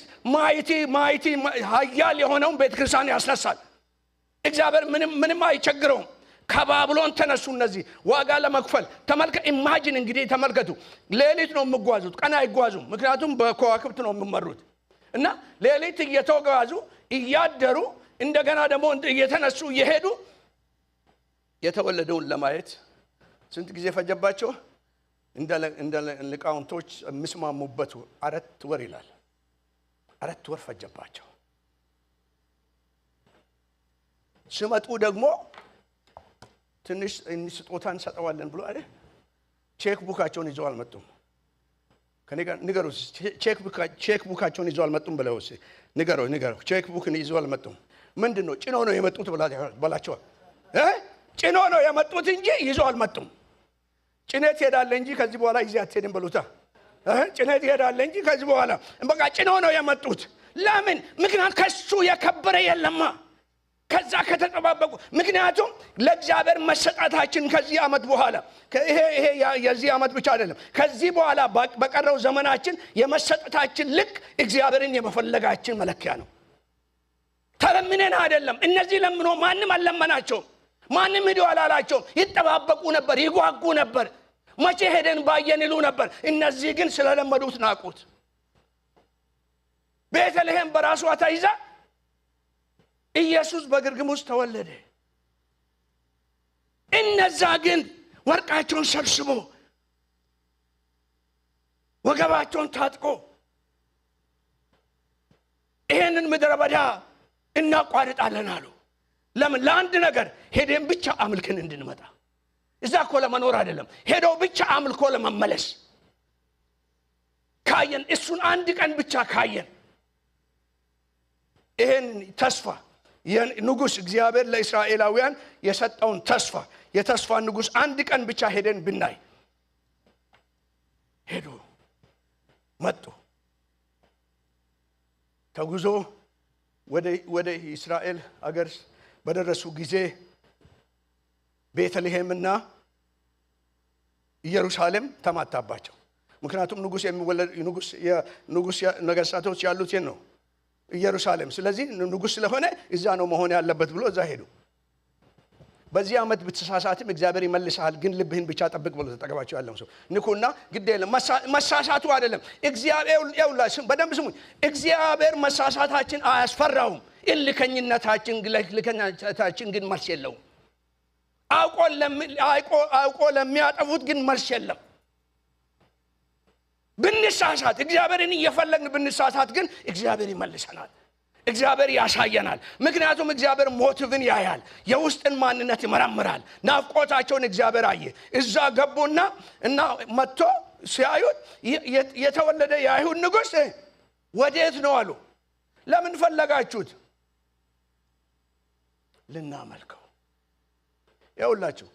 ማይቲ ኃያል የሆነውን ቤተ ክርስቲያን ያስነሳል። እግዚአብሔር ምንም አይቸግረውም። ከባቢሎን ተነሱ እነዚህ ዋጋ ለመክፈል ኢማጂን እንግዲህ ተመልከቱ። ሌሊት ነው የሚጓዙት፣ ቀን አይጓዙም። ምክንያቱም በከዋክብት ነው የሚመሩት። እና ሌሊት እየተጓዙ እያደሩ እንደገና ደግሞ እየተነሱ እየሄዱ የተወለደውን ለማየት ስንት ጊዜ ፈጀባቸው? እንደ ሊቃውንቶች የሚስማሙበት 4 ወር ይላል። 4 ወር ፈጀባቸው። ሲመጡ ደግሞ ትንሽ ስጦታ እንሰጠዋለን ብሎ አይደል ቼክ ቡካቸውን ይዘው አልመጡም። ከኔ ጋር ንገሩስ፣ ቼክ ቡካቸውን ይዘው አልመጡም ብለው ንገሩ። ቼክ ቡክን ይዘው አልመጡም። ምንድነው? ጭኖ ነው የመጡት በላቸው። ጭኖ ነው የመጡት እንጂ ይዘው አልመጡም። ጭነት ይሄዳል እንጂ ከዚህ በኋላ ይዘህ አትሄድም በሉታ። ጭነት ይሄዳል እንጂ ከዚህ በኋላ በቃ ጭኖ ነው የመጡት። ለምን? ምክንያቱም ከሱ የከበረ የለማ ከዛ ከተጠባበቁ። ምክንያቱም ለእግዚአብሔር መሰጣታችን ከዚህ ዓመት በኋላ ይሄ የዚህ ዓመት ብቻ አይደለም፣ ከዚህ በኋላ በቀረው ዘመናችን የመሰጣታችን ልክ እግዚአብሔርን የመፈለጋችን መለኪያ ነው። ተለምነን አይደለም። እነዚህ ለምኖ ማንም አልለመናቸውም፣ ማንም ሄዶ አላላቸውም። ይጠባበቁ ነበር፣ ይጓጉ ነበር፣ መቼ ሄደን ባየን ይሉ ነበር። እነዚህ ግን ስለለመዱት ናቁት። ቤተልሔም በራሷ ተይዛ ኢየሱስ በግርግም ውስጥ ተወለደ። እነዛ ግን ወርቃቸውን ሰብስቦ ወገባቸውን ታጥቆ ይሄንን ምድረ በዳ እናቋርጣለን አሉ። ለምን? ለአንድ ነገር ሄደን ብቻ አምልከን እንድንመጣ። እዛ እኮ ለመኖር አይደለም፣ ሄደው ብቻ አምልኮ ለመመለስ። ካየን እሱን አንድ ቀን ብቻ ካየን ይሄን ተስፋ ንጉስ እግዚአብሔር ለእስራኤላውያን የሰጠውን ተስፋ የተስፋ ንጉስ አንድ ቀን ብቻ ሄደን ብናይ ሄዱ መጡ። ተጉዞ ወደ እስራኤል አገር በደረሱ ጊዜ ቤተልሔምና ኢየሩሳሌም ተማታባቸው። ምክንያቱም ንጉስ ነገስታቶች ያሉት ነው ኢየሩሳሌም። ስለዚህ ንጉስ ስለሆነ እዛ ነው መሆን ያለበት ብሎ እዛ ሄዱ። በዚህ ዓመት ብትሳሳትም እግዚአብሔር ይመልሳል፣ ግን ልብህን ብቻ ጠብቅ ብሎ ተጠቀባቸው ያለው ሰው ንኩና ግድ የለም። መሳሳቱ አይደለም እግዚአብሔር ያውላችሁ በደንብ ስሙኝ። እግዚአብሔር መሳሳታችን አያስፈራውም። ልከኝነታችን ግን መልስ የለውም። አውቆ ለሚያጠፉት ግን መልስ የለም። ብንሳሳት እግዚአብሔርን እየፈለግን ብንሳሳት ግን እግዚአብሔር ይመልሰናል፣ እግዚአብሔር ያሳየናል። ምክንያቱም እግዚአብሔር ሞቲቭን ያያል፣ የውስጥን ማንነት ይመረምራል። ናፍቆታቸውን እግዚአብሔር አየ። እዛ ገቡና እና መጥቶ ሲያዩት የተወለደ የአይሁድ ንጉስ ወዴት ነው አሉ። ለምን ፈለጋችሁት? ልናመልከው። ይኸውላችሁ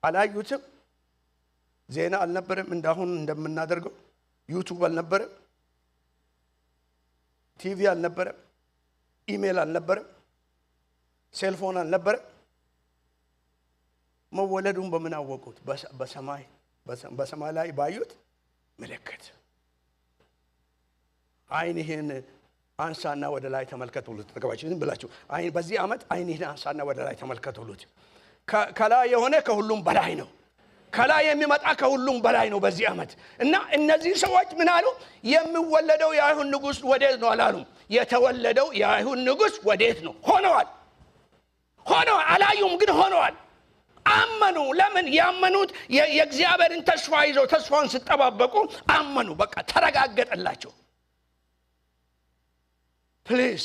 አላዩትም። ዜና አልነበረም፣ እንዳሁን እንደምናደርገው ዩቲዩብ አልነበረም፣ ቲቪ አልነበረም፣ ኢሜል አልነበረም፣ ሴልፎን አልነበረም። መወለዱን በምን አወቁት? በሰማይ ላይ ባዩት ምልክት። አይንህን አንሳና ወደ ላይ ተመልከቱሉት። ተቀባችሁ ብላችሁ አይን በዚህ ዓመት አይንህን አንሳና ወደ ላይ ተመልከቱሉት። ከላይ የሆነ ከሁሉም በላይ ነው። ከላይ የሚመጣ ከሁሉም በላይ ነው በዚህ ዓመት። እና እነዚህ ሰዎች ምን አሉ? የሚወለደው የአይሁድ ንጉስ ወዴት ነው አላሉም። የተወለደው የአይሁድ ንጉስ ወዴት ነው? ሆነዋል። አላዩም፣ ግን ሆነዋል። አመኑ። ለምን ያመኑት? የእግዚአብሔርን ተስፋ ይዘው ተስፋውን ሲጠባበቁ አመኑ። በቃ ተረጋገጠላቸው። ፕሊዝ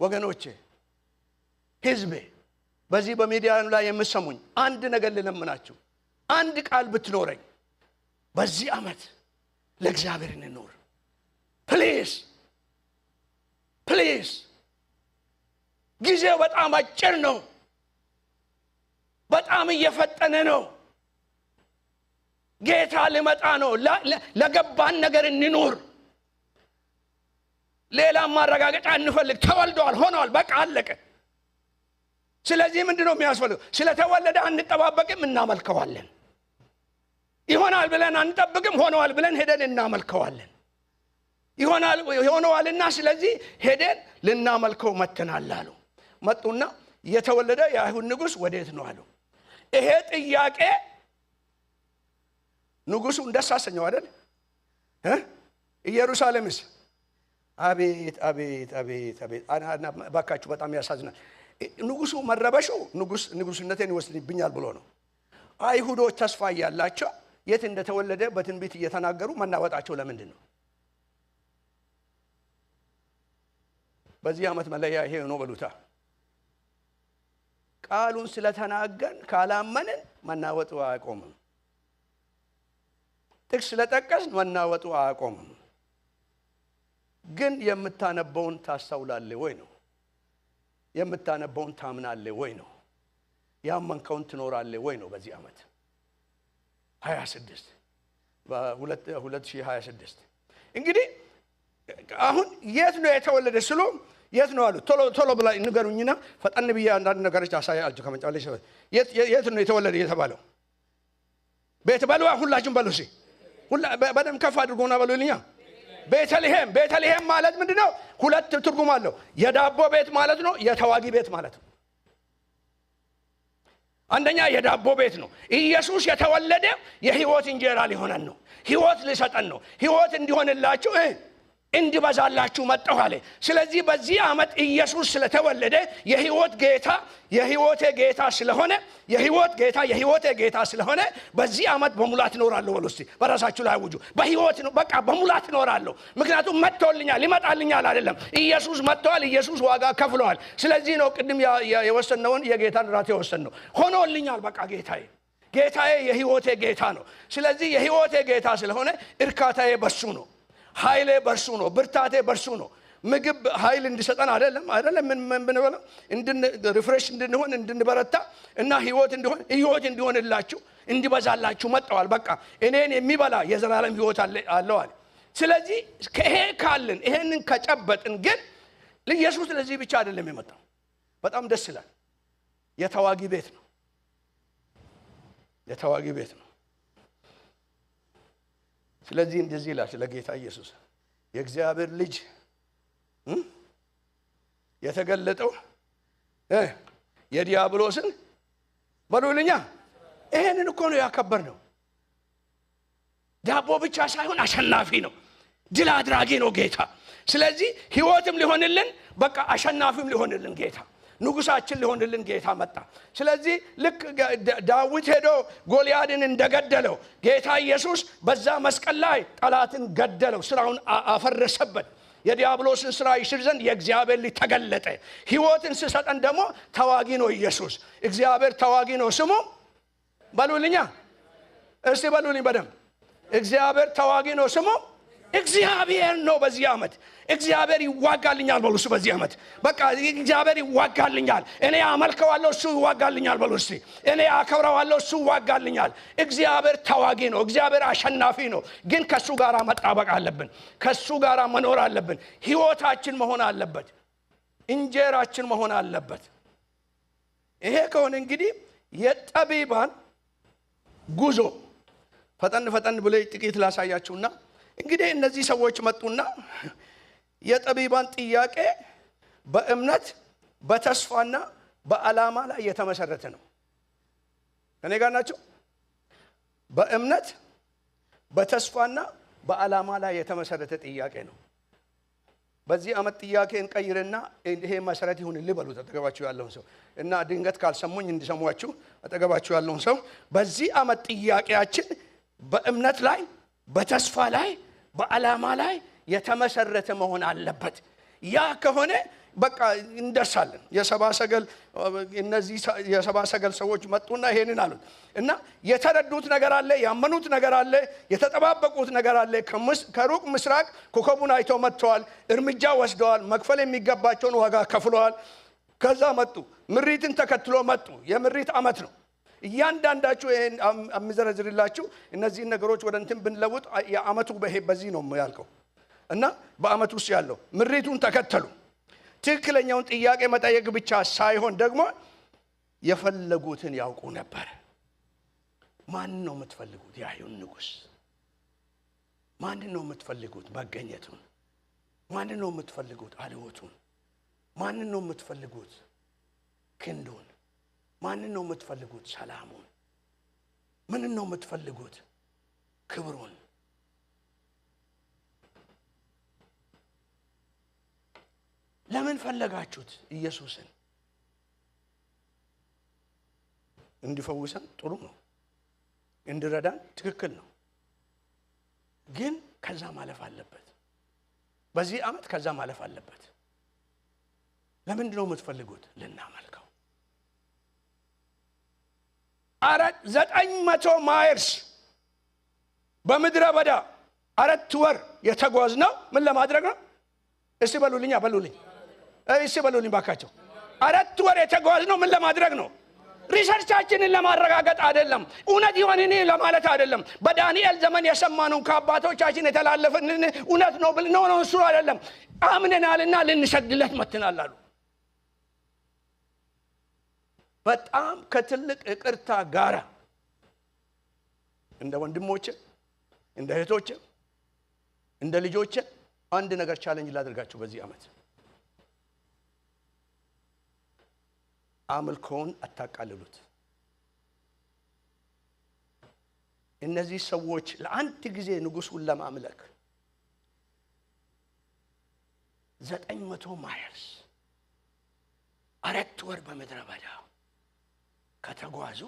ወገኖቼ፣ ህዝቤ፣ በዚህ በሚዲያ ላይ የምትሰሙኝ አንድ ነገር ልለምናችሁ። አንድ ቃል ብትኖረኝ በዚህ ዓመት ለእግዚአብሔር እንኖር። ፕሊዝ ፕሊዝ። ጊዜው በጣም አጭር ነው። በጣም እየፈጠነ ነው። ጌታ ሊመጣ ነው። ለገባን ነገር እንኖር። ሌላ ማረጋገጫ እንፈልግ። ተወልዷል፣ ሆኗል፣ በቃ አለቀ። ስለዚህ ምንድነው የሚያስፈልገው? ስለተወለደ አንጠባበቅም፣ እናመልከዋለን። ይሆናል ብለን አንጠብቅም፣ ሆኗል ብለን ሄደን እናመልከዋለን። ይሆናል ሆኗልና ስለዚህ ሄደን ልናመልከው መተናል አሉ። መጡና የተወለደ የአይሁድ ንጉስ ወዴት ነው አሉ። ይሄ ጥያቄ ንጉሱን ደስ አሰኘው አይደል? ኢየሩሳሌምስ አቤት አቤት አቤት አቤት። ባካችሁ በጣም ያሳዝናል። ንጉሱ መረበሹ ንጉስነቴን ይወስድብኛል ብሎ ነው። አይሁዶች ተስፋ ያላቸው የት እንደተወለደ በትንቢት እየተናገሩ መናወጣቸው ለምንድን ነው? በዚህ ዓመት መለያ ይሄ ነው በሉታ። ቃሉን ስለተናገርን ካላመንን መናወጡ አያቆምም። ጥቅስ ስለጠቀስን መናወጡ አያቆምም። ግን የምታነበውን ታስተውላለህ ወይ ነው? የምታነበውን ታምናለህ ወይ ነው? ያመንከውን ትኖራለህ ወይ ነው? በዚህ ዓመት 26 በ2026 እንግዲህ አሁን የት ነው የተወለደ ስሉ የት ነው አሉ። ቶሎ ብላ ንገሩኝና ፈጠን ብዬ አንዳንድ ነገሮች አሳያችሁ። ከመጫለሽ የት ነው የተወለደ የተባለው? ቤት በሉ፣ ሁላችሁም በሉ። እሺ በደም ከፍ አድርጎና በሉልኛ። ቤተልሔም። ቤተልሔም ማለት ምንድነው? ሁለት ትርጉም አለው። የዳቦ ቤት ማለት ነው፣ የተዋጊ ቤት ማለት ነው። አንደኛ የዳቦ ቤት ነው። ኢየሱስ የተወለደ የህይወት እንጀራ ሊሆነን ነው። ህይወት ሊሰጠን ነው። ህይወት እንዲሆንላችሁ እንዲበዛላችሁ መጣሁ አለ። ስለዚህ በዚህ ዓመት ኢየሱስ ስለተወለደ የህይወት ጌታ የህይወቴ ጌታ ስለሆነ የህይወቴ ጌታ ስለሆነ በዚህ ዓመት በሙላት እኖራለሁ በሉ እስቲ። በራሳችሁ ላይ አውጁ። በህይወት ነው በቃ በሙላት እኖራለሁ። ምክንያቱም መጥቶልኛል፣ ይመጣልኛል አይደለም። ኢየሱስ መጥቷል። ኢየሱስ ዋጋ ከፍሏል። ስለዚህ ነው ቅድም የወሰነውን የጌታን ራት የወሰነው። ሆኖልኛል በቃ ጌታዬ የህይወቴ ጌታ ነው። ስለዚህ የህይወቴ ጌታ ስለሆነ እርካታዬ በሱ ነው። ኃይሌ በርሱ ነው። ብርታቴ በርሱ ነው። ምግብ ኃይል እንዲሰጠን አይደለም ምን ብንበለው ሪፍሬሽ እንድንሆን እንድንበረታ እና ህይወት እንዲሆንላችሁ እንዲበዛላችሁ መጣዋል። በቃ እኔን የሚበላ የዘላለም ህይወት አለው አለ። ስለዚህ ከሄ ካልን ይሄንን ከጨበጥን ግን ኢየሱስ ለዚህ ብቻ አይደለም የመጣው። በጣም ደስ ይላል። የተዋጊ ቤት ነው። የተዋጊ ቤት ነው። ስለዚህ እንደዚህ ይላል ስለ ጌታ ኢየሱስ የእግዚአብሔር ልጅ የተገለጠው የዲያብሎስን በሉልኛ። ይሄንን እኮ ነው ያከበርነው። ዳቦ ብቻ ሳይሆን አሸናፊ ነው፣ ድል አድራጊ ነው ጌታ። ስለዚህ ህይወትም ሊሆንልን በቃ አሸናፊም ሊሆንልን ጌታ ንጉሳችን ሊሆንልን ጌታ መጣ። ስለዚህ ልክ ዳዊት ሄዶ ጎልያድን እንደገደለው ጌታ ኢየሱስ በዛ መስቀል ላይ ጠላትን ገደለው፣ ስራውን አፈረሰበት። የዲያብሎስን ስራ ይሽር ዘንድ የእግዚአብሔር ልጅ ተገለጠ። ህይወትን ሲሰጠን ደግሞ ተዋጊ ነው ኢየሱስ። እግዚአብሔር ተዋጊ ነው ስሙ። በሉልኛ እስቲ በሉልኝ በደም። እግዚአብሔር ተዋጊ ነው ስሙ። እግዚአብሔር ነው። በዚህ ዓመት እግዚአብሔር ይዋጋልኛል በሉ። በዚህ ዓመት በቃ እግዚአብሔር ይዋጋልኛል። እኔ አመልከዋለሁ፣ እሱ ይዋጋልኛል በሉ። እስቲ እኔ አከብረዋለሁ፣ እሱ ይዋጋልኛል። እግዚአብሔር ተዋጊ ነው። እግዚአብሔር አሸናፊ ነው። ግን ከሱ ጋር መጣበቅ አለብን። ከሱ ጋር መኖር አለብን። ህይወታችን መሆን አለበት። እንጀራችን መሆን አለበት። ይሄ ከሆነ እንግዲህ የጠቢባን ጉዞ ፈጠን ብለ ጥቂት ላሳያችሁና እንግዲህ እነዚህ ሰዎች መጡና የጠቢባን ጥያቄ በእምነት በተስፋና በዓላማ ላይ የተመሰረተ ነው። እኔ ጋር ናቸው። በእምነት በተስፋና በዓላማ ላይ የተመሰረተ ጥያቄ ነው። በዚህ ዓመት ጥያቄን ቀይርና ይሄ መሰረት ይሁን ልበሉት አጠገባችሁ ያለውን ሰው እና ድንገት ካልሰሙኝ እንዲሰሟችሁ አጠገባችሁ ያለውን ሰው በዚህ ዓመት ጥያቄያችን በእምነት ላይ በተስፋ ላይ በዓላማ ላይ የተመሰረተ መሆን አለበት። ያ ከሆነ በቃ እንደርሳለን። እነዚህ የሰባ ሰገል ሰዎች መጡና ይሄንን አሉት እና የተረዱት ነገር አለ፣ ያመኑት ነገር አለ፣ የተጠባበቁት ነገር አለ። ከሩቅ ምስራቅ ኮከቡን አይተው መጥተዋል፣ እርምጃ ወስደዋል፣ መክፈል የሚገባቸውን ዋጋ ከፍለዋል። ከዛ መጡ፣ ምሪትን ተከትሎ መጡ። የምሪት ዓመት ነው። እያንዳንዳችሁ ይሄን አምዘረዝርላችሁ እነዚህ ነገሮች ወደ እንትን ብንለውጥ የዓመቱ በዚህ ነው ያልከው እና በዓመቱ ውስጥ ያለው ምሪቱን ተከተሉ። ትክክለኛውን ጥያቄ መጠየቅ ብቻ ሳይሆን ደግሞ የፈለጉትን ያውቁ ነበር። ማን ነው የምትፈልጉት? የአይሁድ ንጉሥ። ማን ነው የምትፈልጉት? መገኘቱን። ማን ነው የምትፈልጉት? አልወቱን። ማን ነው የምትፈልጉት? ክንዱን። ማን ነው የምትፈልጉት? ሰላሙን። ምን ነው የምትፈልጉት? ክብሩን። ለምን ፈለጋችሁት? ኢየሱስን እንዲፈውሰን ጥሩ ነው፣ እንዲረዳን ትክክል ነው። ግን ከዛ ማለፍ አለበት። በዚህ ዓመት ከዛ ማለፍ አለበት። ለምንድን ነው የምትፈልጉት? ልናመልከው። 900 ማይልስ በምድረ በዳ 4 ወር የተጓዝ ነው። ምን ለማድረግ ነው? እስቲ በሉልኝ ባካቸው። 4 ወር የተጓዝ ነው። ምን ለማድረግ ነው? ሪሰርቻችንን ለማረጋገጥ አይደለም። እውነት ይሆን እኔ ለማለት አይደለም። በዳንኤል ዘመን የሰማነውን ከአባቶቻችን የተላለፈንን እውነት ነው ብል ነው እሱ አይደለም። አምነናልና ልንሰግድለት መጥተናል አሉ። በጣም ከትልቅ ይቅርታ ጋራ እንደ ወንድሞቼ፣ እንደ እህቶቼ፣ እንደ ልጆቼ አንድ ነገር ቻሌንጅ ላድርጋችሁ በዚህ ዓመት። አምልኮውን አታቃልሉት። እነዚህ ሰዎች ለአንድ ጊዜ ንጉሱን ለማምለክ 900 ማይልስ 4 ወር በምድረ በዳ ከተጓዙ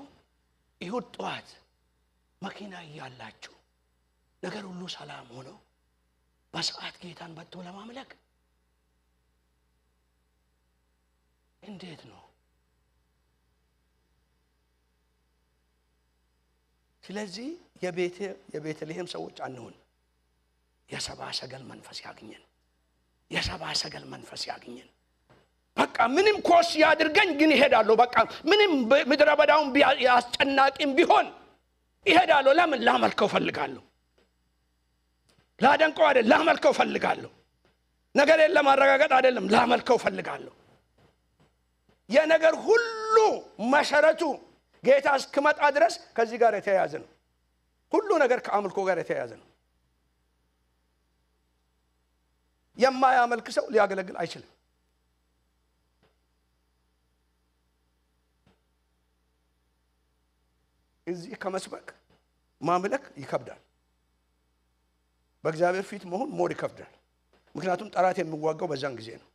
ይሁድ ጠዋት መኪና እያላችሁ ነገር ሁሉ ሰላም ሆኖ በሰዓት ጌታን በቶ ለማምለክ እንዴት ነው? ስለዚህ የቤተልሔም ሰዎች አንሆን። የሰባ ሰገል መንፈስ ያግኘን። በቃ ምንም ኮስ ያድርገኝ ግን ይሄዳለሁ። በቃ ምንም ምድረ በዳውን አስጨናቂም ቢሆን ይሄዳለሁ። ለምን? ላመልከው ፈልጋለሁ። ላደንቀው አይደለም፣ ላመልከው ፈልጋለሁ። ነገሬን ለማረጋገጥ አይደለም፣ ላመልከው ፈልጋለሁ። የነገር ሁሉ መሰረቱ ጌታ እስኪመጣ ድረስ ከዚህ ጋር የተያያዘ ነው። ሁሉ ነገር ከአምልኮ ጋር የተያያዘ ነው። የማያመልክ ሰው ሊያገለግል አይችልም። እዚህ ከመስበክ ማምለክ ይከብዳል። በእግዚአብሔር ፊት መሆን ሞር ይከብዳል። ምክንያቱም ጠላት የሚዋጋው በዛን ጊዜ ነው።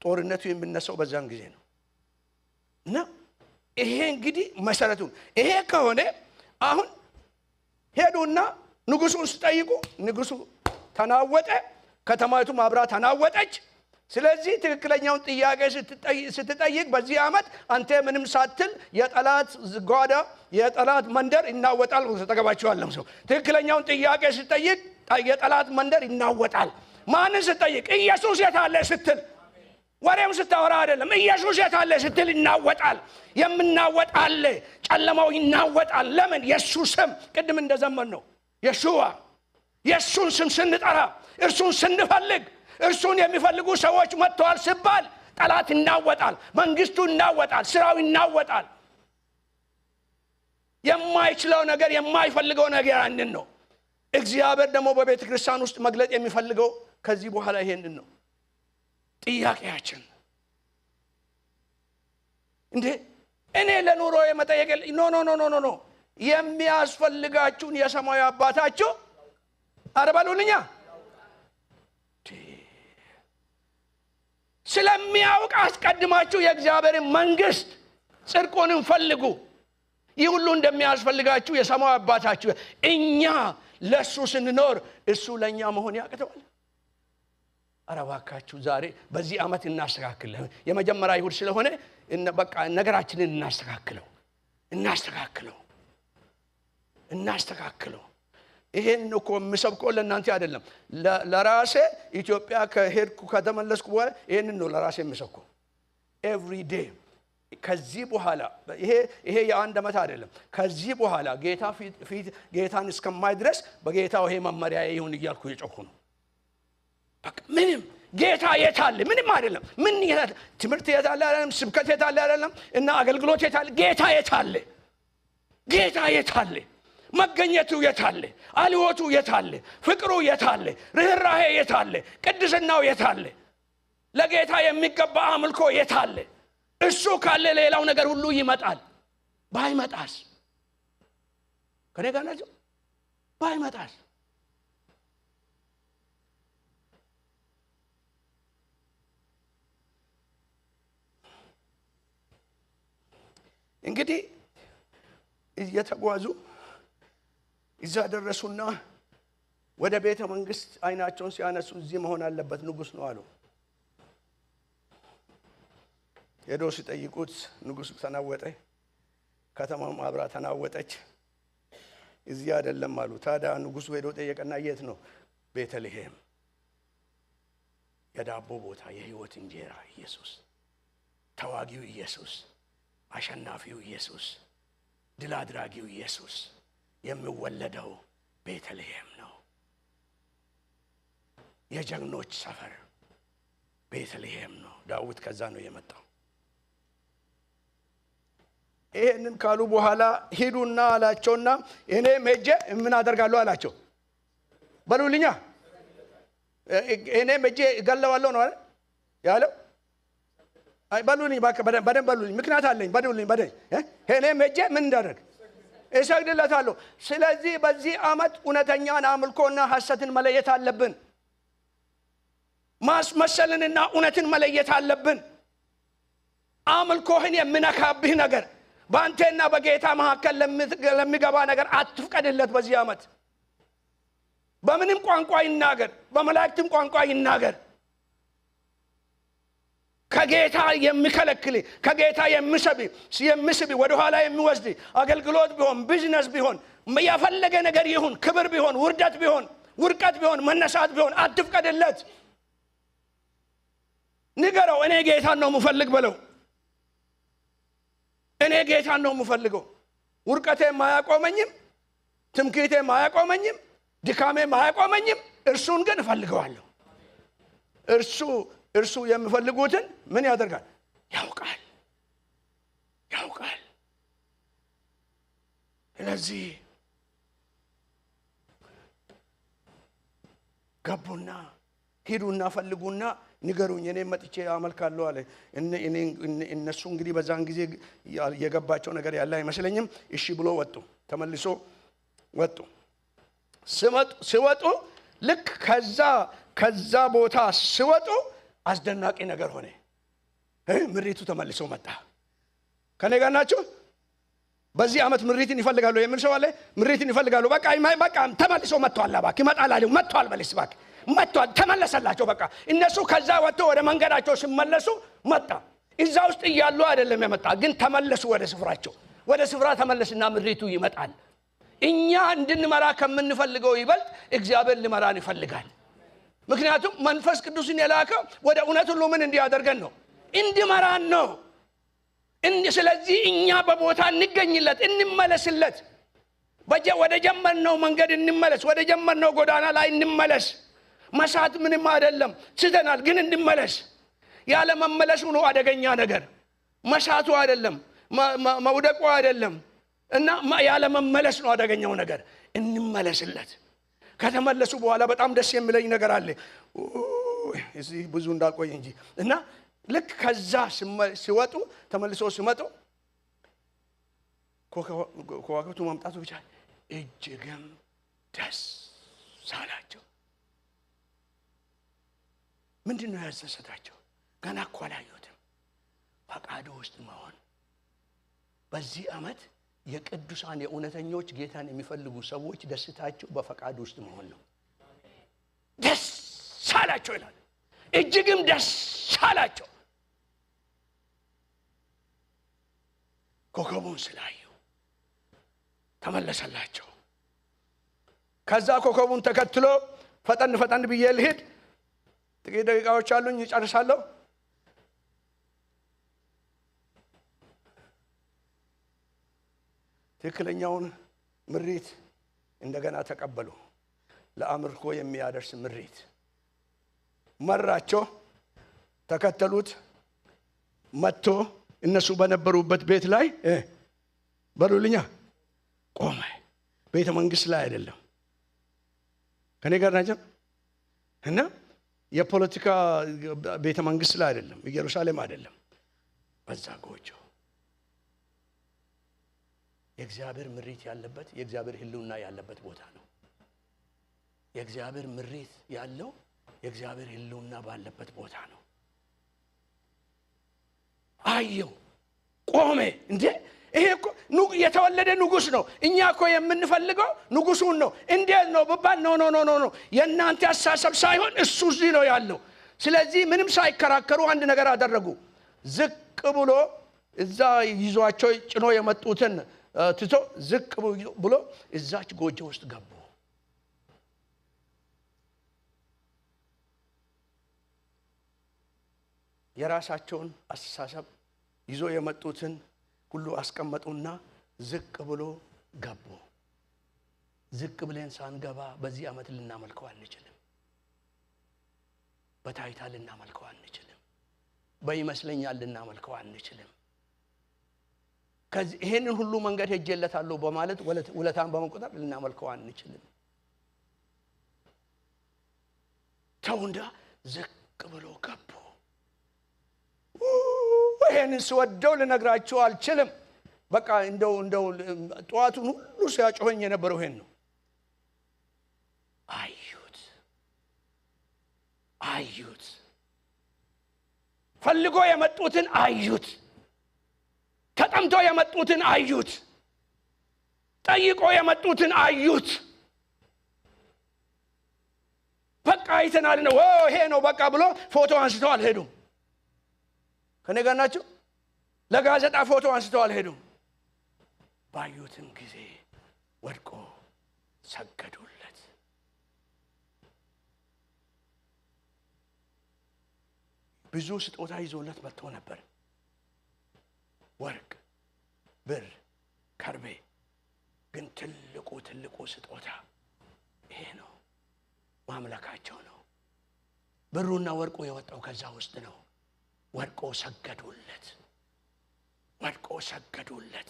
ጦርነቱ የሚነሳው በዛን ጊዜ ነው። እና ይሄ እንግዲህ መሰረቱን ይሄ ከሆነ አሁን ሄዱና ንጉሱን ሲጠይቁ ንጉሱ ተናወጠ፣ ከተማይቱም አብራ ተናወጠች። ስለዚህ ትክክለኛውን ጥያቄ ስትጠይቅ በዚህ ዓመት አንተ ምንም ሳትል የጠላት ጓዳ የጠላት መንደር ይናወጣል። ተገባችኋለሁ ሰው ትክክለኛውን ጥያቄ ስትጠይቅ የጠላት መንደር ይናወጣል። ማንን ስትጠይቅ? ኢየሱስ የት አለ ስትል፣ ወሬም ስታወራ አይደለም። ኢየሱስ የት አለ ስትል ይናወጣል። የምናወጥ አለ፣ ጨለማው ይናወጣል። ለምን? የሱ ስም ቅድም እንደዘመን ነው የሹዋ የሱን ስም ስንጠራ እርሱን ስንፈልግ እርሱን የሚፈልጉ ሰዎች መጥተዋል ሲባል ጠላት ይናወጣል፣ መንግስቱ ይናወጣል፣ ስራው ይናወጣል። የማይችለው ነገር የማይፈልገው ነገር አንድን ነው። እግዚአብሔር ደግሞ በቤተ ክርስቲያን ውስጥ መግለጥ የሚፈልገው ከዚህ በኋላ ይሄንን ነው። ጥያቄያችን እንዴ እኔ ለኑሮ የመጠየቅ ኖ የሚያስፈልጋችሁን የሰማዩ አባታችሁ አረባሉልኛ ስለሚያውቅ አስቀድማችሁ የእግዚአብሔር መንግስት ጽድቁንም ፈልጉ ይህ ሁሉ እንደሚያስፈልጋችሁ የሰማይ አባታችሁ እኛ ለሱ ስንኖር እሱ ለኛ መሆን ያቅተዋል አረባካችሁ ዛሬ በዚህ አመት እናስተካክል የመጀመሪያ ይሁድ ስለሆነ በቃ ነገራችንን እናስተካክለው ይሄን እኮ መስብኮ ለእናንተ አይደለም ለራሴ ኢትዮጵያ ከሄድኩ ከተመለስኩ በኋላ ይሄን ነው ለራሴ መስብኮ every day ከዚህ በኋላ ይሄ የአንድ አመት አይደለም ከዚህ በኋላ ጌታ ፊት ጌታን እስከማይድረስ በጌታው ይሄ መመሪያ ይሁን እያልኩ የጮኩ ነው በቃ ምንም ጌታ የታለ ምንም አይደለም ምን ይላል ትምህርት የታለ አይደለም ስብከት የታለ አይደለም እና አገልግሎት የታለ ጌታ የታለ መገኘቱ የታለ አልወቱ የታለ ፍቅሩ የታለ ርህራሄ የታለ ቅድስናው የታለ ለጌታ የሚገባ አምልኮ የታለ እሱ ካለ ሌላው ነገር ሁሉ ይመጣል ባይመጣስ ከኔ ጋር ናቸው ባይመጣስ እንግዲህ እየተጓዙ እዛ ደረሱና ወደ ቤተ መንግስት አይናቸውን ሲያነሱ እዚህ መሆን አለበት ንጉስ ነው አሉ ሄዶ ሲጠይቁት ንጉስ ተናወጠ ከተማው አብራ ተናወጠች እዚህ አይደለም አሉ ታዲያ ንጉሱ ሄዶ ጠየቀና የት ነው ቤተልሔም የዳቦ ቦታ የህይወት እንጀራ ኢየሱስ ተዋጊው ኢየሱስ አሸናፊው ኢየሱስ ድል አድራጊው ኢየሱስ የሚወለደው ቤተልሔም ነው የጀግኖች ሰፈር ቤተልሔም ነው ዳዊት ከዛ ነው የመጣው ይሄንን ካሉ በኋላ ሄዱና አላቸውና እኔ ሄጄ ምን አደርጋለሁ አላቸው በሉልኛ እኔ ሄጄ እገለዋለሁ ነው አይደል ያለው አይ በሉልኝ በደንብ በሉልኝ ምክንያት አለኝ በሉልኝ እኔ ሄጄ ምን እንዳደርግ እሰግድለታለሁ ስለዚህ በዚህ አመት እውነተኛን አምልኮና ሐሰትን መለየት አለብን ማስመሰልንና እውነትን መለየት አለብን አምልኮህን የሚነካብህ ነገር ባንተና በጌታ መካከል ለሚገባ ነገር አትፍቀድለት በዚህ አመት በምንም ቋንቋ ይናገር በመላእክትም ቋንቋ ይናገር ከጌታ የሚከለክል ከጌታ የሚስብ ወደ ኋላ የሚወስድ አገልግሎት ቢሆን ቢዝነስ ቢሆን ያፈለገ ነገር ይሁን ክብር ቢሆን ውርቀት ቢሆን መነሳት ቢሆን አትፍቀድለት ንገረው እኔ ጌታን ነው የምፈልግ በለው እኔ ጌታን ነው የምፈልገው ውርቀቴ ማያቆመኝም ትምክህቴ ማያቆመኝም ድካሜ ማያቆመኝም እርሱን ግን እፈልገዋለሁ እርሱ የሚፈልጉትን ምን ያደርጋል ያውቃል ስለዚህ ገቡና ሄዱና ፈልጉና ንገሩኝ እኔ መጥቼ አመልካለሁ አለ እነሱ እንግዲህ በዛን ጊዜ የገባቸው ነገር ያለ አይመስለኝም እሺ ብሎ ወጡ ተመልሶ ወጡ ሲወጡ ልክ ከዛ ቦታ ሲወጡ አስደናቂ ነገር ሆነ ምሪቱ ተመልሶ መጣ ከኔ ጋር ናችሁ በዚህ አመት ምሪትን ይፈልጋሉ የምን ሰው አለ ምሪትን ይፈልጋሉ በቃ ተመልሶ መጥቷል አባክ ይመጣል መጥቷል በልስ ባክ መጥቷል ተመለሰላቸው በቃ እነሱ ከዛ ወጥተው ወደ መንገዳቸው ሲመለሱ መጣ እዛ ውስጥ ይያሉ አይደለም የመጣ ግን ተመለሱ ወደ ስፍራ ተመለስና ምሪቱ ይመጣል እኛ እንድንመራ ከምንፈልገው ይበልጥ እግዚአብሔር ሊመራን ይፈልጋል ምክንያቱም መንፈስ ቅዱስን የላከው ወደ እውነት ሁሉ ምን እንዲያደርገን ነው እንዲመራን ነው ስለዚህ እኛ በቦታ እንገኝለት እንመለስለት ወደ ጀመርነው መንገድ እንመለስ ወደ ጀመርነው ጎዳና ላይ እንመለስ መሳት ምንም አይደለም ስተናል ግን እንመለስ ያለ መመለሱ ነው አደገኛ ነገር መሳቱ አይደለም መውደቁ አይደለም እና ያለ መመለስ ነው አደገኛው ነገር እንመለስለት ከተመለሱ በኋላ በጣም ደስ የሚለኝ ነገር አለ እዚህ ብዙ እንዳልቆይ እንጂ እና ልክ ከዛ ሲወጡ ተመልሶ ሲመጡ ከዋክብቱ መምጣቱ ብቻ እጅግም ደስ አላቸው ምንድነው ያስደሰታቸው ገና እኮ አላየሁትም። ፈቃዱ ውስጥ መሆን። በዚህ ዓመት የቅዱሳን የእውነተኞች ጌታን የሚፈልጉ ሰዎች ደስታቸው በፈቃዱ ውስጥ መሆን ነው። ደስ አላቸው ይላል። እጅግም ደስ አላቸው ኮከቡን ስላዩ። ተመለሰላቸው። ከዛ ኮከቡን ተከትሎ ፈጠን ብዬ ልሂድ፣ ጥቂት ደቂቃዎች አሉኝ፣ እጨርሳለሁ። ትክክለኛውን ምሪት እንደገና ተቀበሉ። ለአምልኮ የሚያደርስ ምሪት መራቸው። ተከተሉት። መጥቶ እነሱ በነበሩበት ቤት ላይ በሉልኛ ቆመ። ቤተ መንግስት ላይ አይደለም። ከኔ ጋር ናቸው። እና የፖለቲካ ቤተ መንግስት ላይ አይደለም፣ ኢየሩሳሌም አይደለም። በዛ ጎጆ የእግዚአብሔር ምሪት ያለበት፣ የእግዚአብሔር ህልውና ያለበት ቦታ ነው። የእግዚአብሔር ምሪት ያለው የእግዚአብሔር ህልውና ባለበት ቦታ ነው። አየው፣ ቆመ። እንዴ ይሄ እኮ የተወለደ ንጉስ ነው። እኛ እኮ የምንፈልገው ንጉሱን ነው። እንዴት ነው ብባል ኖ የእናንተ አሳሰብ ሳይሆን እሱ እዚህ ነው ያለው። ስለዚህ ምንም ሳይከራከሩ አንድ ነገር አደረጉ። ዝቅ ብሎ እዛ ይዟቸው ጭኖ የመጡትን ትቶ ዝቅ ብሎ እዛች ጎጆ ውስጥ ገቡ። የራሳቸውን አስተሳሰብ ይዞ የመጡትን ሁሉ አስቀመጡና ዝቅ ብሎ ገቡ። ዝቅ ብለን ሳንገባ በዚህ ዓመት ልናመልከው አንችልም። በታይታ ልናመልከው አንችልም። በይመስለኛል ልናመልከው አንችልም። ከዚህ ይሄንን ሁሉ መንገድ ሄጄለታለሁ በማለት ውለታን በመቆጠር ልናመልከው አንችልም። ተውንዳ ዝቅ ብሎ ገቡ። ይሄንን ስወደው ልነግራችሁ አልችልም። በቃ እንደው ጧቱን ሁሉ ሲያጮኸኝ የነበረው ይሄን ነው። አዩት። ፈልጎ የመጡትን አዩት። ተጠምቶ የመጡትን አዩት። ጠይቆ የመጡትን አዩት። በቃ አይተናል ነው ይሄ ነው በቃ ብሎ ፎቶ አንስተው አልሄዱም። ከኔ ጋር ናቸው። ለጋዜጣ ፎቶ አንስተው አልሄዱም። ባዩትም ጊዜ ወድቆ ሰገዱለት። ብዙ ስጦታ ይዞለት መጥቶ ነበር። ወርቅ፣ ብር፣ ከርቤ። ግን ትልቁ ስጦታ ይሄ ነው። ማምለካቸው ነው። ብሩና ወርቁ የወጣው ከዛ ውስጥ ነው። ወድቆ ሰገዱለት።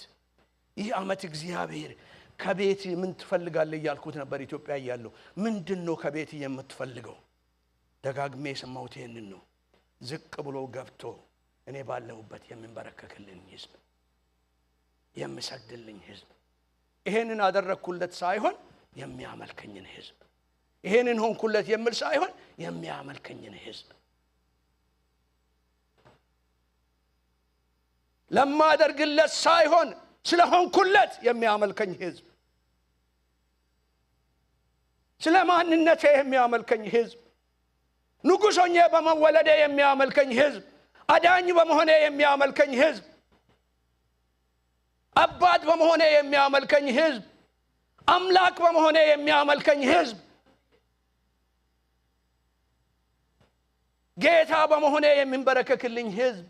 ይህ ዓመት እግዚአብሔር ከቤት ምን ትፈልጋለህ እያልኩት ነበር። ኢትዮጵያ እያለሁ ምንድነው ከቤት የምትፈልገው? ደጋግሜ የሰማሁት ይሄንን ነው። ዝቅ ብሎ ገብቶ እኔ ባለሁበት የሚንበረከክልኝ ህዝብ፣ የሚሰግድልኝ ህዝብ። ይሄንን አደረኩለት ሳይሆን የሚያመልከኝን ህዝብ፣ ይሄንን ሆንኩለት የሚል ሳይሆን የሚያመልከኝን ህዝብ፣ ለማደርግለት ሳይሆን ስለሆንኩለት የሚያመልከኝ ህዝብ፣ ስለማንነቴ የሚያመልከኝ ህዝብ፣ ንጉሥ ሆኜ በመወለዴ የሚያመልከኝ ህዝብ፣ አዳኝ በመሆኔ የሚያመልከኝ ህዝብ፣ አባት በመሆኔ የሚያመልከኝ ህዝብ፣ አምላክ በመሆኔ የሚያመልከኝ ህዝብ፣ ጌታ በመሆኔ የሚንበረከክልኝ ህዝብ።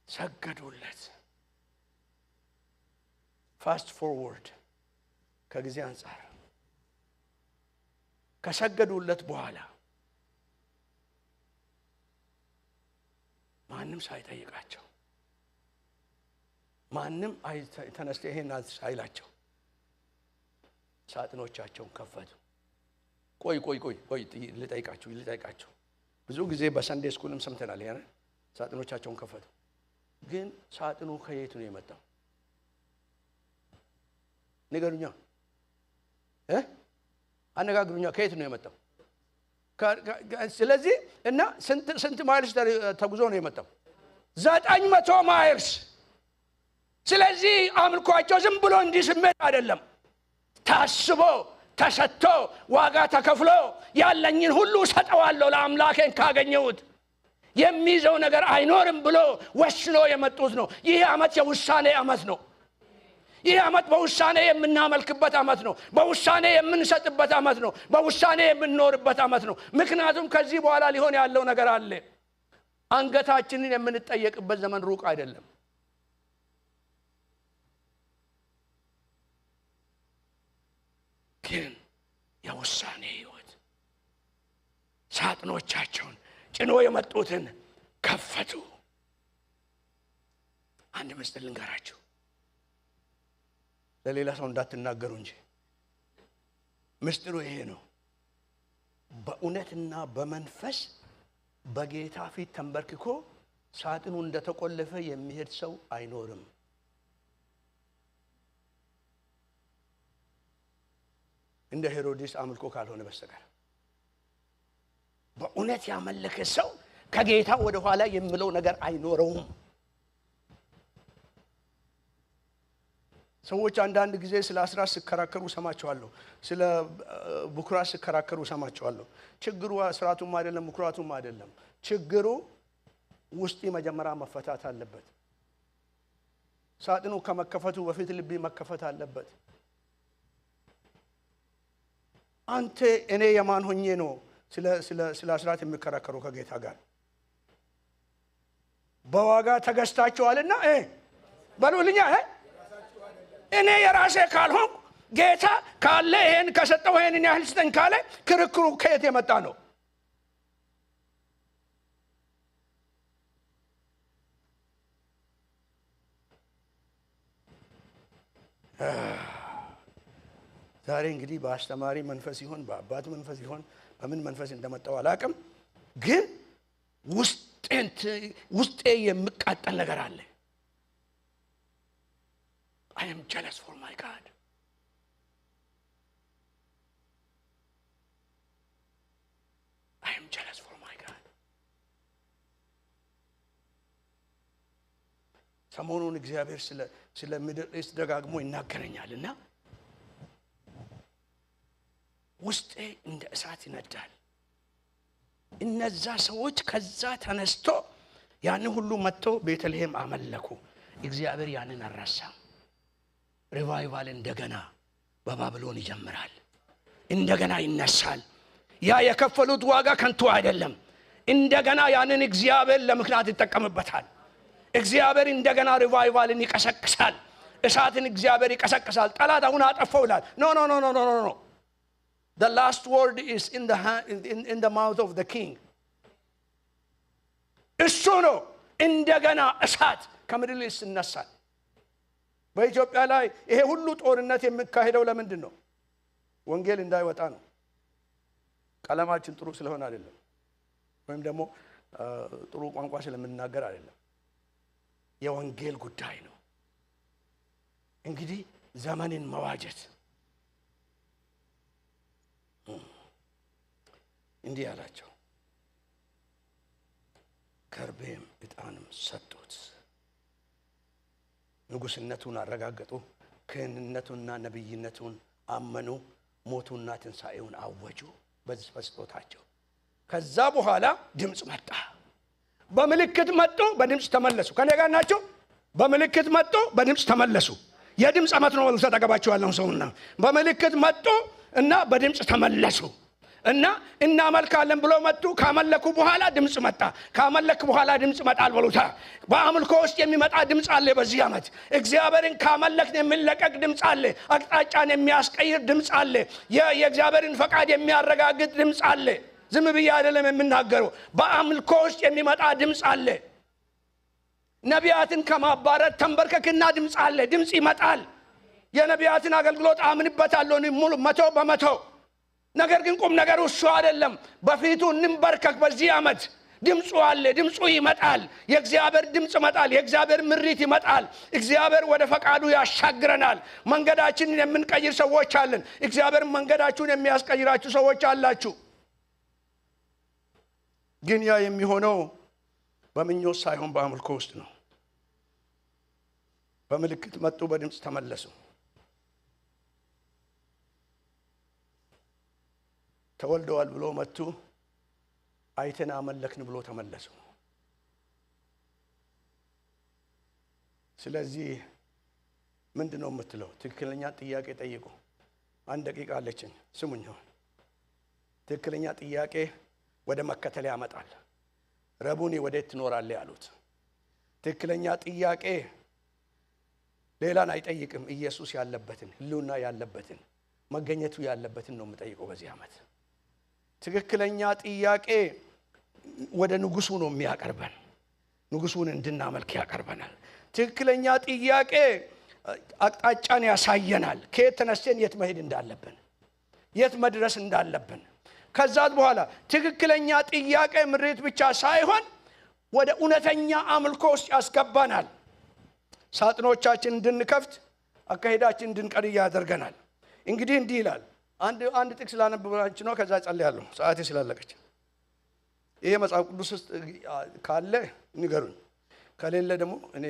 ሰገዱለት። ፋስት ፎርወርድ ከጊዜ አንፃር ከሰገዱለት በኋላ ማንም ሳይጠይቃቸው፣ ማንም ተነስተ ይሄን ሳይላቸው ሳጥኖቻቸውን ከፈቱ። ቆይ ልጠይቃችሁ። ብዙ ጊዜ በሰንዴ ስኩልም ሰምተናል። ያኔ ሳጥኖቻቸውን ከፈቱ። ግን ሳጥኑ ከየት ነው የመጣው? ንገሩኛ። አነጋግሩኛ ከየት ነው የመጣው? ስለዚህ እና ስንት ማይልስ ተጉዞ ነው የመጣው? 900 ማይልስ። ስለዚህ አምልኳቸው ዝም ብሎ እንዲስሜት አይደለም፣ ታስቦ ተሰጥቶ ዋጋ ተከፍሎ ያለኝን ሁሉ ሰጠዋለሁ ለአምላኬን ካገኘሁት የሚይዘው ነገር አይኖርም ብሎ ወስኖ የመጡት ነው። ይህ ዓመት የውሳኔ ዓመት ነው። ይህ ዓመት በውሳኔ የምናመልክበት ዓመት ነው። በውሳኔ የምንሰጥበት ዓመት ነው። በውሳኔ የምንኖርበት ዓመት ነው። ምክንያቱም ከዚህ በኋላ ሊሆን ያለው ነገር አለ። አንገታችንን የምንጠየቅበት ዘመን ሩቅ አይደለም። ግን የውሳኔ ሕይወት ሳጥኖቻቸውን ጭኖ የመጡትን ከፈቱ። አንድ ምስጢር ልንገራችሁ፣ ለሌላ ሰው እንዳትናገሩ እንጂ ምስጢሩ ይሄ ነው። በእውነትና በመንፈስ በጌታ ፊት ተንበርክኮ ሳጥኑ እንደተቆለፈ የሚሄድ ሰው አይኖርም። እንደ ሄሮድስ አምልኮ ካልሆነ በስተቀር በእውነት ያመለከ ሰው ከጌታ ወደ ኋላ የሚለው ነገር አይኖረውም። ሰዎች አንዳንድ ጊዜ ስለ አስራት ሲከራከሩ ሰማቸዋለሁ፣ ስለ ቡክራት ሲከራከሩ ሰማቸዋለሁ። ችግሩ አስራቱም አይደለም ቡክራቱም አይደለም። ችግሩ ውስጥ መጀመሪያ መፈታት አለበት። ሳጥኑ ከመከፈቱ በፊት ልብ መከፈት አለበት። አንተ እኔ የማን ሆኜ ነው ስለ አስራት የሚከራከሩ ከጌታ ጋር? በዋጋ ተገዝታችኋልና በሉልኛ። እኔ የራሴ ካልሆን ጌታ ካለ ይሄን ከሰጠው ይሄንን ያህል ስጠኝ ካለ ክርክሩ ከየት የመጣ ነው? ዛሬ እንግዲህ በአስተማሪ መንፈስ ይሆን በአባት መንፈስ ይሆን በምን መንፈስ እንደመጣው አላቅም፣ ግን ውስጤ የሚቃጠል ነገር አለ። I am jealous for my God. I am jealous for my God. ሰሞኑን እግዚአብሔር ስለ ሚድል ኢስት ደጋግሞ ይናገረኛልና ውስጤ እንደ እሳት ይነዳል። እነዛ ሰዎች ከዛ ተነስቶ ያን ሁሉ መጥቶ ቤተልሔም አመለኩ። እግዚአብሔር ያንን አረሳ። ሪቫይቫል እንደገና በባቢሎን ይጀምራል። እንደገና ይነሳል። ያ የከፈሉት ዋጋ ከንቱ አይደለም። እንደገና ያንን እግዚአብሔር ለምክንያት ይጠቀምበታል። እግዚአብሔር እንደገና ሪቫይቫልን ይቀሰቅሳል። እሳትን እግዚአብሔር ይቀሰቅሳል። ጠላት አሁን አጠፋው ይላል። ኖ The last word is in the mouth of the king. እሱ ነው እንደገና እሳት ከምድር ላይ ይነሳል። በኢትዮጵያ ላይ ይሄ ሁሉ ጦርነት የሚካሄደው ለምንድን ነው? ወንጌል እንዳይወጣ ነው። ቀለማችን ጥሩ ስለሆነ አይደለም፣ ወይም ደግሞ ጥሩ ቋንቋ ስለምንናገር አይደለም። የወንጌል ጉዳይ ነው። እንግዲህ ዘመንን መዋጀት እንዲህ አላቸው። ከርቤም ዕጣንም ሰጡት። ንጉስነቱን አረጋገጡ። ክህንነቱንና ነብይነቱን አመኑ። ሞቱና ትንሣኤውን አወጁ በስጦታቸው። ከዛ በኋላ ድምጽ መጣ። በምልክት መጡ፣ በድምጽ ተመለሱ። ከኔ ጋር ናቸው። በምልክት መጡ፣ በድምጽ ተመለሱ። የድምጽ ዓመት ነው። ተጠገባቸዋለሁ ሰውና በምልክት መጡ እና በድምጽ ተመለሱ እና እናመልካለን ብሎ መጡ። ካመለኩ በኋላ ድምጽ መጣ። ካመለክ በኋላ ድምጽ መጣል በሉታ። በአምልኮ ውስጥ የሚመጣ ድምጽ አለ። በዚህ ዓመት እግዚአብሔርን ካመለክን የሚለቀቅ ድምጽ አለ። አቅጣጫን የሚያስቀይር ድምጽ አለ። የእግዚአብሔርን ፈቃድ የሚያረጋግጥ ድምጽ አለ። ዝም ብዬ አይደለም የምናገረው። በአምልኮ ውስጥ የሚመጣ ድምጽ አለ። ነቢያትን ከማባረር ተንበርከክና ድምጽ አለ። ድምጽ ይመጣል። የነቢያትን አገልግሎት አምንበታለሁ ሙሉ 100%። ነገር ግን ቁም ነገሩ እሱ አይደለም። በፊቱ እንበርከክ። በዚህ ዓመት ድምፁ አለ። ድምፁ ይመጣል። የእግዚአብሔር ድምፅ ይመጣል። የእግዚአብሔር ምሪት ይመጣል። እግዚአብሔር ወደ ፈቃዱ ያሻግረናል። መንገዳችንን የምንቀይር ሰዎች አለን። እግዚአብሔር መንገዳችሁን የሚያስቀይራችሁ ሰዎች አላችሁ። ግን ያ የሚሆነው በምኞት ሳይሆን በአምልኮ ውስጥ ነው። በምልክት መጡ፣ በድምፅ ተመለሱ። ተወልደዋል ብሎ መጡ፣ አይተን አመለክን ብሎ ተመለሱ። ስለዚህ ምንድነው የምትለው? ትክክለኛ ጥያቄ ጠይቁ። አንድ ደቂቃ አለችኝ፣ ስሙኝ። ትክክለኛ ጥያቄ ወደ መከተል ያመጣል። ረቡኒ ወዴት ትኖራለህ ያሉት ትክክለኛ ጥያቄ ሌላን አይጠይቅም። ኢየሱስ ያለበትን፣ ህልውና ያለበትን፣ መገኘቱ ያለበትን ነው የምጠይቀው በዚህ ዓመት። ትክክለኛ ጥያቄ ወደ ንጉሱ ነው የሚያቀርበን። ንጉሱን እንድናመልክ ያቀርበናል። ትክክለኛ ጥያቄ አቅጣጫን ያሳየናል። ከየት ተነስተን የት መሄድ እንዳለብን፣ የት መድረስ እንዳለብን። ከዛ በኋላ ትክክለኛ ጥያቄ ምሪት ብቻ ሳይሆን ወደ እውነተኛ አምልኮ ውስጥ ያስገባናል። ሳጥኖቻችን እንድንከፍት፣ አካሄዳችን እንድንቀይር ያደርገናል። እንግዲህ እንዲህ ይላል። አንድ ጥቅስ ላነብላችሁ ነው፣ ከዛ ጸልያለሁ ሰዓቴ ስላለቀች። ይሄ መጽሐፍ ቅዱስ ውስጥ ካለ ንገሩኝ፣ ከሌለ ደግሞ እኔ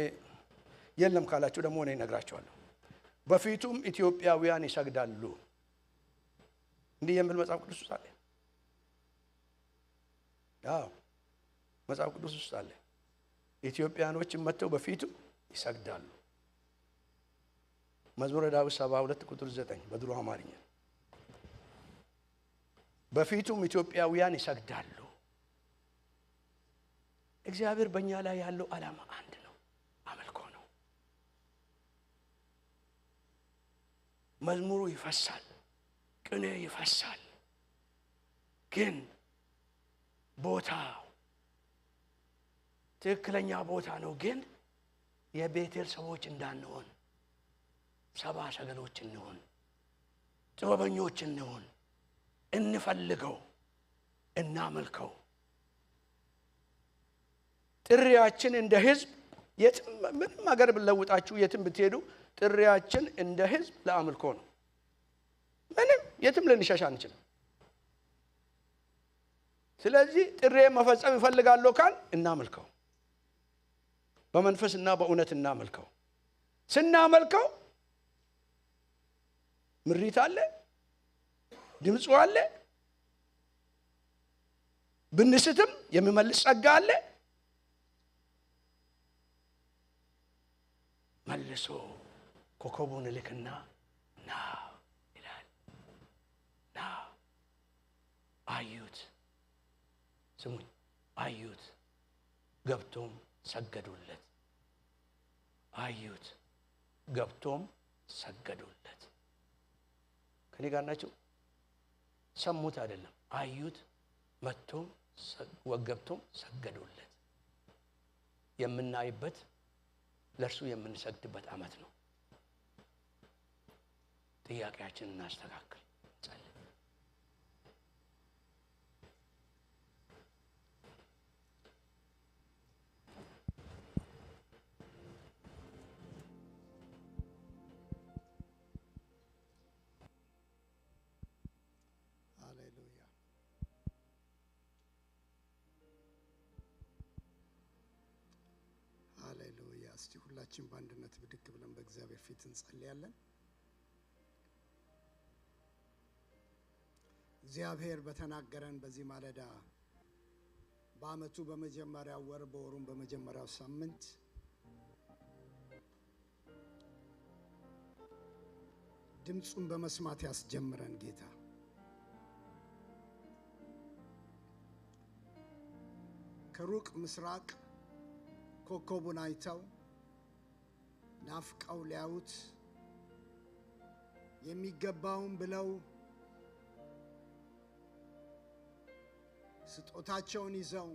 የለም ካላችሁ ደግሞ እኔ እነግራችኋለሁ። በፊቱም ኢትዮጵያውያን ይሰግዳሉ። እንዲህ የሚል መጽሐፍ ቅዱስ ውስጥ አለ። አዎ መጽሐፍ ቅዱስ ውስጥ አለ። ኢትዮጵያኖች መጥተው በፊቱ ይሰግዳሉ። መዝሙረ ዳዊት 72 ቁጥር 9 በድሮ አማርኛ። በፊቱም ኢትዮጵያውያን ይሰግዳሉ። እግዚአብሔር በእኛ ላይ ያለው ዓላማ አንድ ነው፣ አምልኮ ነው። መዝሙሩ ይፈሳል፣ ቅኔ ይፈሳል። ግን ቦታው ትክክለኛ ቦታ ነው። ግን የቤቴል ሰዎች እንዳንሆን፣ ሰባ ሰገሎች እንሆን፣ ጥበበኞች እንሆን፣ እንፈልገው፣ እናመልከው። ጥሪያችን እንደ ህዝብ ምንም ሀገር ብለውጣችሁ የትም ብትሄዱ ጥሪያችን እንደ ህዝብ ለአምልኮ ነው። ምንም የትም ልንሸሽ አንችልም። ስለዚህ ጥሪዬን መፈጸም ይፈልጋለሁ ካል እናመልከው፣ በመንፈስና በእውነት እናመልከው። ስናመልከው ምሪት አለ፣ ድምፁ አለ፣ ብንስትም የሚመልስ ጸጋ አለ። መልሶ ኮከቡን ልክና ና ይላል። ና አዩት፣ ስሙኝ፣ አዩት፣ ገብቶም ሰገዱለት። አዩት፣ ገብቶም ሰገዱለት። ከኔ ጋር ናቸው? ሰሙት አይደለም፣ አዩት፣ መጥቶም ወገብቶም ሰገዱለት። የምናይበት ለእርሱ የምንሰግድበት ዓመት ነው። ጥያቄያችንን እናስተካክል። እስቲ ሁላችን በአንድነት ብድግ ብለን በእግዚአብሔር ፊት እንጸልያለን። እግዚአብሔር በተናገረን በዚህ ማለዳ በዓመቱ በመጀመሪያው ወር በወሩም በመጀመሪያው ሳምንት ድምፁን በመስማት ያስጀምረን ጌታ። ከሩቅ ምስራቅ ኮከቡን አይተው ናፍቀው ሊያዩት የሚገባውን ብለው ስጦታቸውን ይዘው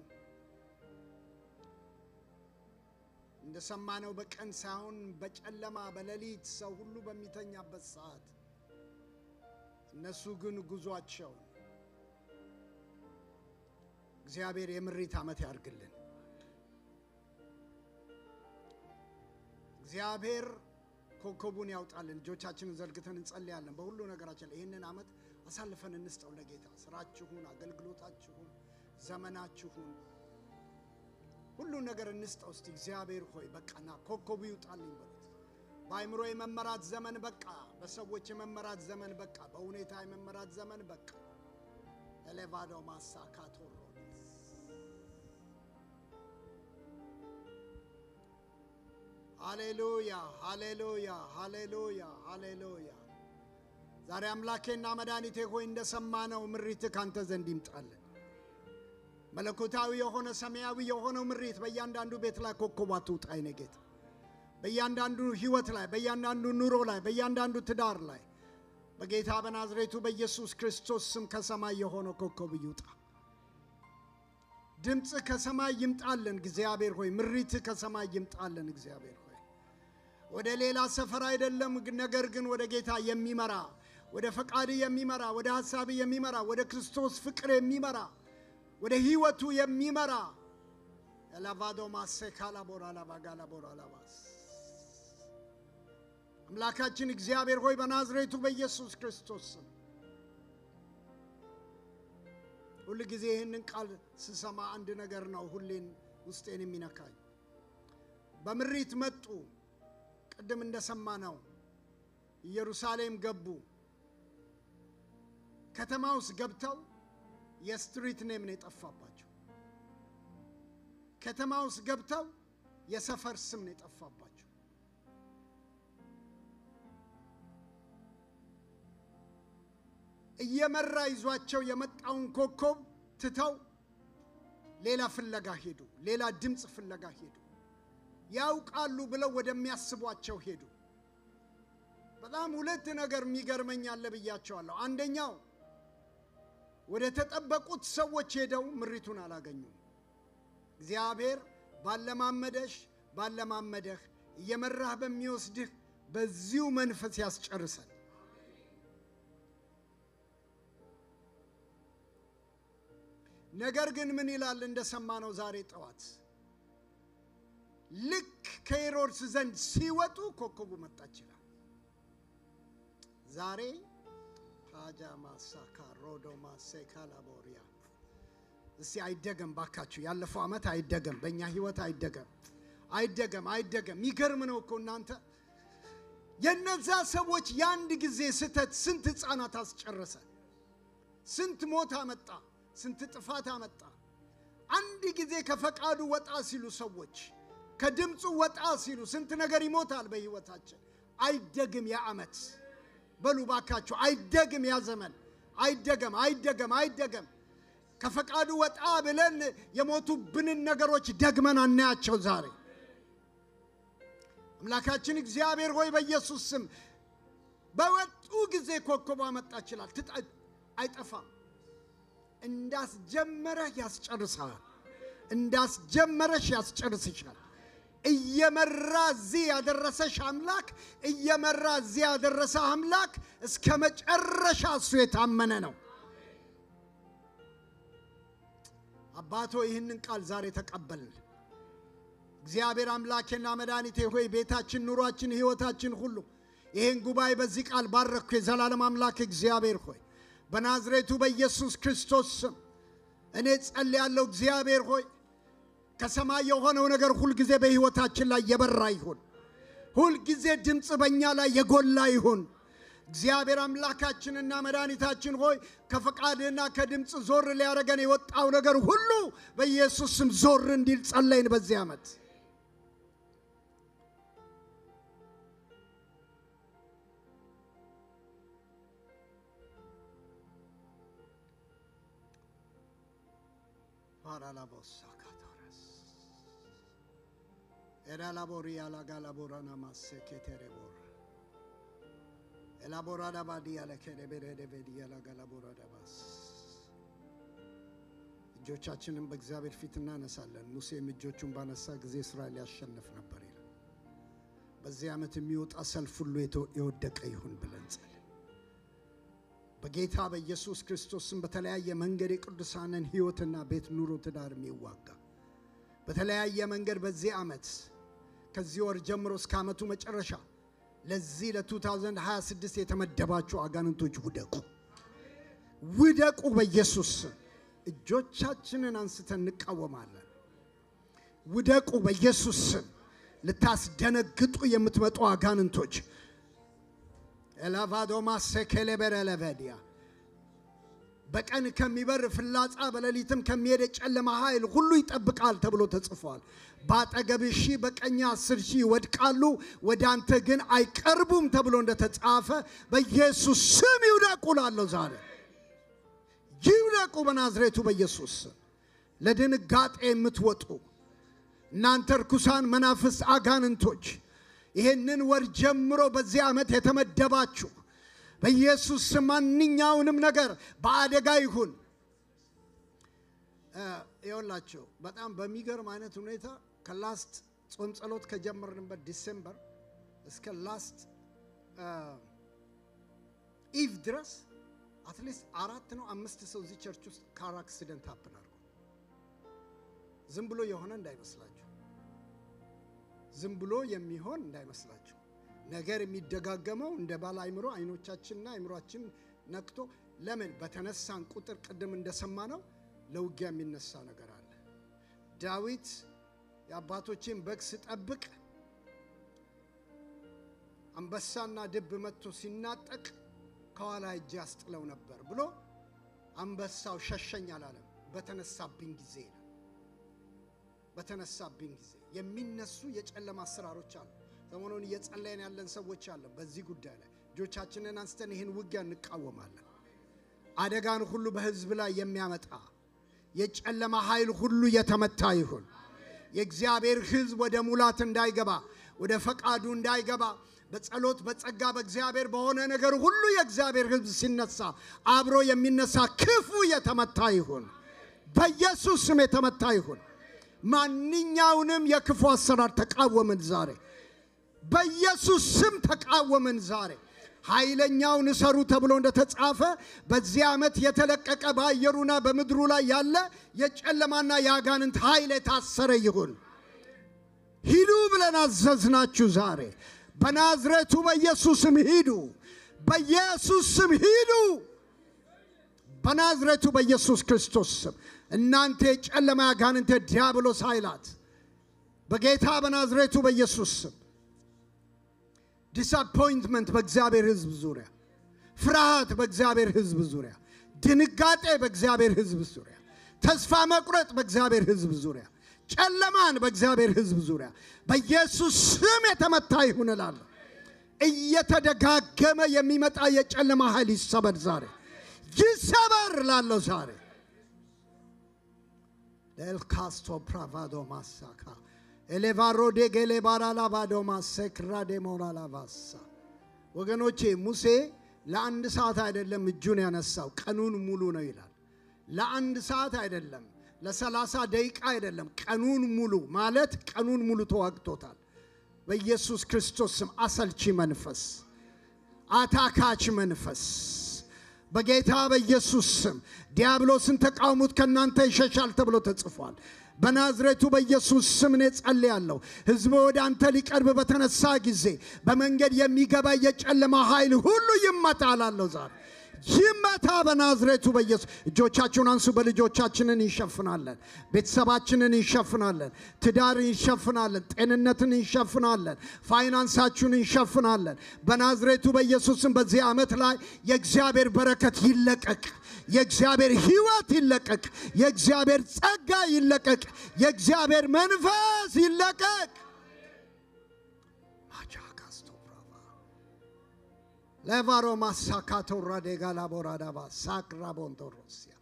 እንደሰማነው በቀን ሳይሆን በጨለማ በሌሊት ሰው ሁሉ በሚተኛበት ሰዓት እነሱ ግን ጉዟቸው እግዚአብሔር የምሪት ዓመት ያርግልን። እግዚአብሔር ኮከቡን ያውጣልን። እጆቻችንን ዘርግተን እንጸልያለን። በሁሉ ነገራችን ይህንን ዓመት አሳልፈን እንስጠው ለጌታ። ስራችሁን፣ አገልግሎታችሁን፣ ዘመናችሁን ሁሉ ነገር እንስጠው። እስቲ እግዚአብሔር ሆይ በቃና ኮከቡ ይውጣልኝ በሉት። በአእምሮ የመመራት ዘመን በቃ፣ በሰዎች የመመራት ዘመን በቃ፣ በሁኔታ የመመራት ዘመን በቃ። ኤሌቫዶ ማሳካቶሮ ሃሌሉያ ሃሌሉያ ሃሌሉያ ሃሌሉያ። ዛሬ አምላኬና መድኃኒቴ ሆይ እንደሰማነው ምሪት ካንተ ዘንድ ይምጣልን። መለኮታዊ የሆነ ሰማያዊ የሆነው ምሪት በእያንዳንዱ ቤት ላይ ኮከቧ ትውጣ የኔ ጌታ። በእያንዳንዱ ህይወት ላይ፣ በእያንዳንዱ ኑሮ ላይ፣ በእያንዳንዱ ትዳር ላይ በጌታ በናዝሬቱ በኢየሱስ ክርስቶስ ስም ከሰማይ የሆነው ኮከብ ይውጣ። ድምጽ ከሰማይ ይምጣልን እግዚአብሔር ሆይ። ምሪት ከሰማይ ይምጣልን እግዚአብሔር ሆይ። ወደ ሌላ ሰፈር አይደለም፣ ነገር ግን ወደ ጌታ የሚመራ፣ ወደ ፈቃድ የሚመራ፣ ወደ ሐሳብ የሚመራ፣ ወደ ክርስቶስ ፍቅር የሚመራ፣ ወደ ህይወቱ የሚመራ ኤላቫዶ ማሴካላ ቦራላ ባጋላ ቦራላ ባስ አምላካችን እግዚአብሔር ሆይ በናዝሬቱ በኢየሱስ ክርስቶስ ስም ሁሉ ጊዜ ይህንን ቃል ስሰማ አንድ ነገር ነው ሁሌን ውስጤን የሚነካኝ። በምሪት መጡ። ቅድም እንደሰማነው ኢየሩሳሌም ገቡ። ከተማ ውስጥ ገብተው የስትሪት ኔም ነው የጠፋባቸው። ከተማ ውስጥ ገብተው የሰፈር ስም ነው የጠፋባቸው። እየመራ ይዟቸው የመጣውን ኮከብ ትተው ሌላ ፍለጋ ሄዱ። ሌላ ድምጽ ፍለጋ ሄዱ። ያውቃሉ ብለው ወደሚያስቧቸው ሄዱ። በጣም ሁለት ነገር የሚገርመኝ አለ ብያቸዋለሁ። አንደኛው ወደ ተጠበቁት ሰዎች ሄደው ምሪቱን አላገኙም። እግዚአብሔር ባለማመደህ እየመራህ በሚወስድህ በዚሁ መንፈስ ያስጨርሰን። ነገር ግን ምን ይላል እንደሰማነው ዛሬ ጠዋት ልክ ከሄሮድስ ዘንድ ሲወጡ ኮከቡ መጣች ይላል። ዛሬ ሃጃ ማሳካ ሮዶ ማሴካላ ቦሪያ እስቲ አይደገም ባካችሁ። ያለፈው ዓመት አይደገም፣ በእኛ ህይወት አይደገም። ይገርም ነው እኮ እናንተ። የነዛ ሰዎች የአንድ ጊዜ ስተት ስንት ህፃናት አስጨረሰ፣ ስንት ሞት አመጣ፣ ስንት ጥፋት አመጣ። አንድ ጊዜ ከፈቃዱ ወጣ ሲሉ ሰዎች ከድምፁ ወጣ ሲሉ ስንት ነገር ይሞታል በህይወታችን። አይደግም ያ ዓመት በሉ ባካችሁ። አይደግም ያ ዘመን። አይደገም። ከፈቃዱ ወጣ ብለን የሞቱብንን ነገሮች ደግመን አናያቸው ዛሬ። አምላካችን እግዚአብሔር ሆይ በኢየሱስ ስም በወጡ ጊዜ ኮከቧ መጣች ይላል። አይጠፋም። እንዳስጀመረህ ያስጨርሳል። እንዳስጀመረሽ ያስጨርስሻል። እየመራ እዚህ ያደረሰሽ አምላክ፣ እየመራ እዚህ ያደረሰ አምላክ እስከ መጨረሻ እሱ የታመነ ነው። አባቶ ይህንን ቃል ዛሬ ተቀበልን። እግዚአብሔር አምላኬና መድኃኒቴ ሆይ ቤታችን፣ ኑሯችን፣ ህይወታችን ሁሉ ይህን ጉባኤ በዚህ ቃል ባረኩ። የዘላለም አምላክ እግዚአብሔር ሆይ በናዝሬቱ በኢየሱስ ክርስቶስ ስም እኔ ጸልያለሁ። እግዚአብሔር ሆይ ከሰማይ የሆነው ነገር ሁልጊዜ በህይወታችን ላይ የበራ ይሁን። ሁልጊዜ ድምጽ በእኛ ላይ የጎላ ይሁን። እግዚአብሔር አምላካችንና መድኃኒታችን ሆይ ከፈቃድና ከድምጽ ዞር ሊያረገን የወጣው ነገር ሁሉ በኢየሱስ ስም ዞር እንዲል ጸለይን በዚህ ዓመት። ፓራላቦሳካቶራስ ኤራላቦሪያ ላጋላቦራና ማሰኬቴሬቦር ኤላቦራዳ ባዲያ ለከደበረደበዲያ ላጋላቦራዳ ባስ እጆቻችንን በእግዚአብሔር ፊት እናነሳለን። ሙሴም እጆቹን ባነሳ ጊዜ እስራኤል ያሸንፍ ነበር ይላል። በዚህ ዓመት የሚወጣ ሰልፍ ሁሉ የወደቀ ይሁን ብለን ጸልይ። በጌታ በኢየሱስ ክርስቶስም በተለያየ መንገድ የቅዱሳንን ሕይወትና ቤት ኑሮ ትዳር የሚዋጋ በተለያየ መንገድ በዚህ ዓመት ከዚህ ወር ጀምሮ እስከ ዓመቱ መጨረሻ ለዚህ ለ2026 የተመደባችሁ አጋንንቶች ውደቁ በኢየሱስ እጆቻችንን አንስተን እንቃወማለን። ውደቁ በኢየሱስ ልታስደነግጡ የምትመጡ አጋንንቶች ኤላቫዶማ ሰከለበረለበዲያ በቀን ከሚበር ፍላጻ በሌሊትም ከሚሄድ ጨለማ ኃይል ሁሉ ይጠብቃል ተብሎ ተጽፏል። ባጠገብሽ በቀኝ 10,000 ይወድቃሉ ወደ አንተ ግን አይቀርቡም ተብሎ እንደተጻፈ በኢየሱስ ስም ይውደቁ ላለሁ ዛሬ ይውደቁ በናዝሬቱ በኢየሱስ ለድንጋጤ የምትወጡ እናንተ ርኩሳን መናፍስት አጋንንቶች ይሄንን ወር ጀምሮ በዚህ ዓመት የተመደባችሁ በኢየሱስ ማንኛውንም ነገር በአደጋ ይሁን ይወላችሁ በጣም በሚገርም አይነት ሁኔታ ከላስት ጾም ጸሎት ከጀመርንበት ዲሴምበር እስከ ላስት ኢቭ ድረስ አትሊስት 4 ነው 5 ሰው እዚህ ቸርች ውስጥ ካር አክሲደንት ሀፕን አድርጎ ዝም ብሎ የሆነ እንዳይመስላችሁ ዝም ብሎ የሚሆን እንዳይመስላችሁ ነገር የሚደጋገመው እንደ ባለ አይምሮ አይኖቻችንና አይምሮአችን ነክቶ ለምን በተነሳን ቁጥር ቅድም እንደሰማነው ለውጊያ የሚነሳ ነገር አለ። ዳዊት የአባቶችን በግ ሲጠብቅ አንበሳና ድብ መጥቶ ሲናጠቅ ከኋላ እጅ ያስጥለው ነበር ብሎ አንበሳው ሸሸኝ አላለም። በተነሳብኝ ጊዜ የሚነሱ የጨለማ አሰራሮች አሉ። ሰሞኑን እየጸለየን ያለን ሰዎች አለን። በዚህ ጉዳይ ላይ እጆቻችንን አንስተን ይህን ውጊያ እንቃወማለን። አደጋን ሁሉ በሕዝብ ላይ የሚያመጣ የጨለማ ኃይል ሁሉ የተመታ ይሁን። የእግዚአብሔር ሕዝብ ወደ ሙላት እንዳይገባ ወደ ፈቃዱ እንዳይገባ በጸሎት በጸጋ በእግዚአብሔር በሆነ ነገር ሁሉ የእግዚአብሔር ሕዝብ ሲነሳ አብሮ የሚነሳ ክፉ የተመታ ይሁን። በኢየሱስ ስም የተመታ ይሁን። ማንኛውንም የክፉ አሰራር ተቃወምን ዛሬ በኢየሱስ ስም ተቃወምን ዛሬ። ኃይለኛውን እሰሩ ተብሎ እንደተጻፈ በዚህ ዓመት የተለቀቀ በአየሩና በምድሩ ላይ ያለ የጨለማና የአጋንንት ኃይል የታሰረ ይሁን። ሂዱ ብለን አዘዝናችሁ ዛሬ በናዝሬቱ በኢየሱስ ስም ሂዱ። በኢየሱስ ስም ሂዱ። በናዝሬቱ በኢየሱስ ክርስቶስ ስም እናንተ የጨለማ አጋንንት ዲያብሎስ ኃይላት በጌታ በናዝሬቱ በኢየሱስ ስም ዲስአፖይንትመንት በእግዚአብሔር ሕዝብ ዙሪያ፣ ፍርሃት በእግዚአብሔር ሕዝብ ዙሪያ፣ ድንጋጤ በእግዚአብሔር ሕዝብ ዙሪያ፣ ተስፋ መቁረጥ በእግዚአብሔር ሕዝብ ዙሪያ፣ ጨለማን በእግዚአብሔር ሕዝብ ዙሪያ በኢየሱስ ስም የተመታ ይሁን እላለሁ። እየተደጋገመ የሚመጣ የጨለማ ኃይል ይሰበር ዛሬ፣ ይሰበር እላለሁ ዛሬ። ኤልካስቶ ፕራቫዶ ማሳካ ኤሌቫሮ ዴጌሌ ባራላ ባዶ ማሰክራ ደሞራላ ባሳ። ወገኖቼ ሙሴ ለአንድ ሰዓት አይደለም እጁን ያነሳው ቀኑን ሙሉ ነው ይላል። ለአንድ ሰዓት አይደለም ለ30 ደቂቃ አይደለም ቀኑን ሙሉ ማለት ቀኑን ሙሉ ተዋግቶታል። በኢየሱስ ክርስቶስ ስም አሰልቺ መንፈስ፣ አታካች መንፈስ በጌታ በኢየሱስ ስም ዲያብሎስን ተቃውሙት ከናንተ ይሸሻል ተብሎ ተጽፏል። በናዝሬቱ በኢየሱስ ስም እኔ ጸልያለሁ። ሕዝብ ወደ አንተ ሊቀርብ በተነሳ ጊዜ በመንገድ የሚገባ የጨለማ ኃይል ሁሉ ይመታላለሁ ዛሬ ይመታ በናዝሬቱ በኢየሱስ። እጆቻችሁን አንሱ። በልጆቻችንን እንሸፍናለን፣ ቤተሰባችንን እንሸፍናለን፣ ትዳር እንሸፍናለን፣ ጤንነትን እንሸፍናለን፣ ፋይናንሳችሁን እንሸፍናለን። በናዝሬቱ በኢየሱስም በዚህ ዓመት ላይ የእግዚአብሔር በረከት ይለቀቅ፣ የእግዚአብሔር ሕይወት ይለቀቅ፣ የእግዚአብሔር ጸጋ ይለቀቅ፣ የእግዚአብሔር መንፈስ ይለቀቅ። ለቫሮ ማሳካቶ ራዴጋላ ቦራዳባ ሳክራቦንቶሮሲያ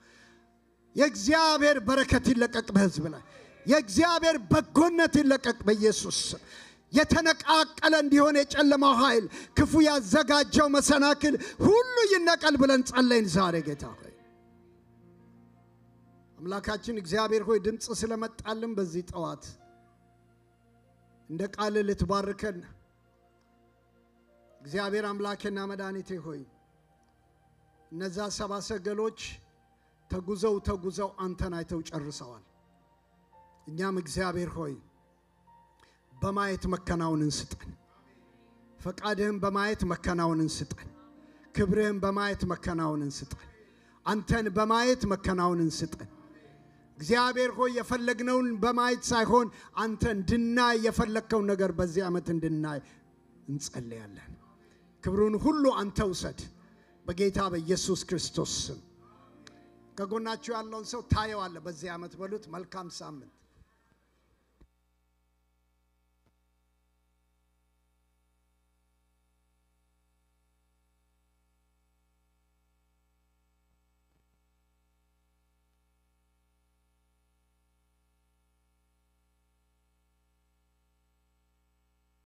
የእግዚአብሔር በረከት ይለቀቅ በሕዝብ ላይ። የእግዚአብሔር በጎነት ይለቀቅ በኢየሱስ ስም። የተነቃቀለ እንዲሆን የጨለማው ኃይል ክፉ ያዘጋጀው መሰናክል ሁሉ ይነቀል ብለን ጸለይን ዛሬ። ጌታ ሆይ አምላካችን እግዚአብሔር ሆይ ድምፅ ስለመጣልን በዚህ ጠዋት እንደ ቃል ልትባርከን እግዚአብሔር አምላኬና መድኃኒቴ ሆይ እነዛ ሰባ ሰገሎች ተጉዘው አንተን አይተው ጨርሰዋል። እኛም እግዚአብሔር ሆይ በማየት መከናወንን ስጠን። ፈቃድህን በማየት መከናወንን ስጠን። ክብርህን በማየት መከናወንን ስጠን። አንተን በማየት መከናወንን ስጠን። እግዚአብሔር ሆይ የፈለግነውን በማየት ሳይሆን አንተ እንድናይ የፈለግከውን ነገር በዚህ ዓመት እንድናይ እንጸልያለን። ክብሩን ሁሉ አንተ ውሰድ በጌታ በኢየሱስ ክርስቶስ ስም። ከጎናችሁ ያለውን ሰው ታየዋለህ በዚህ ዓመት በሉት። መልካም ሳምንት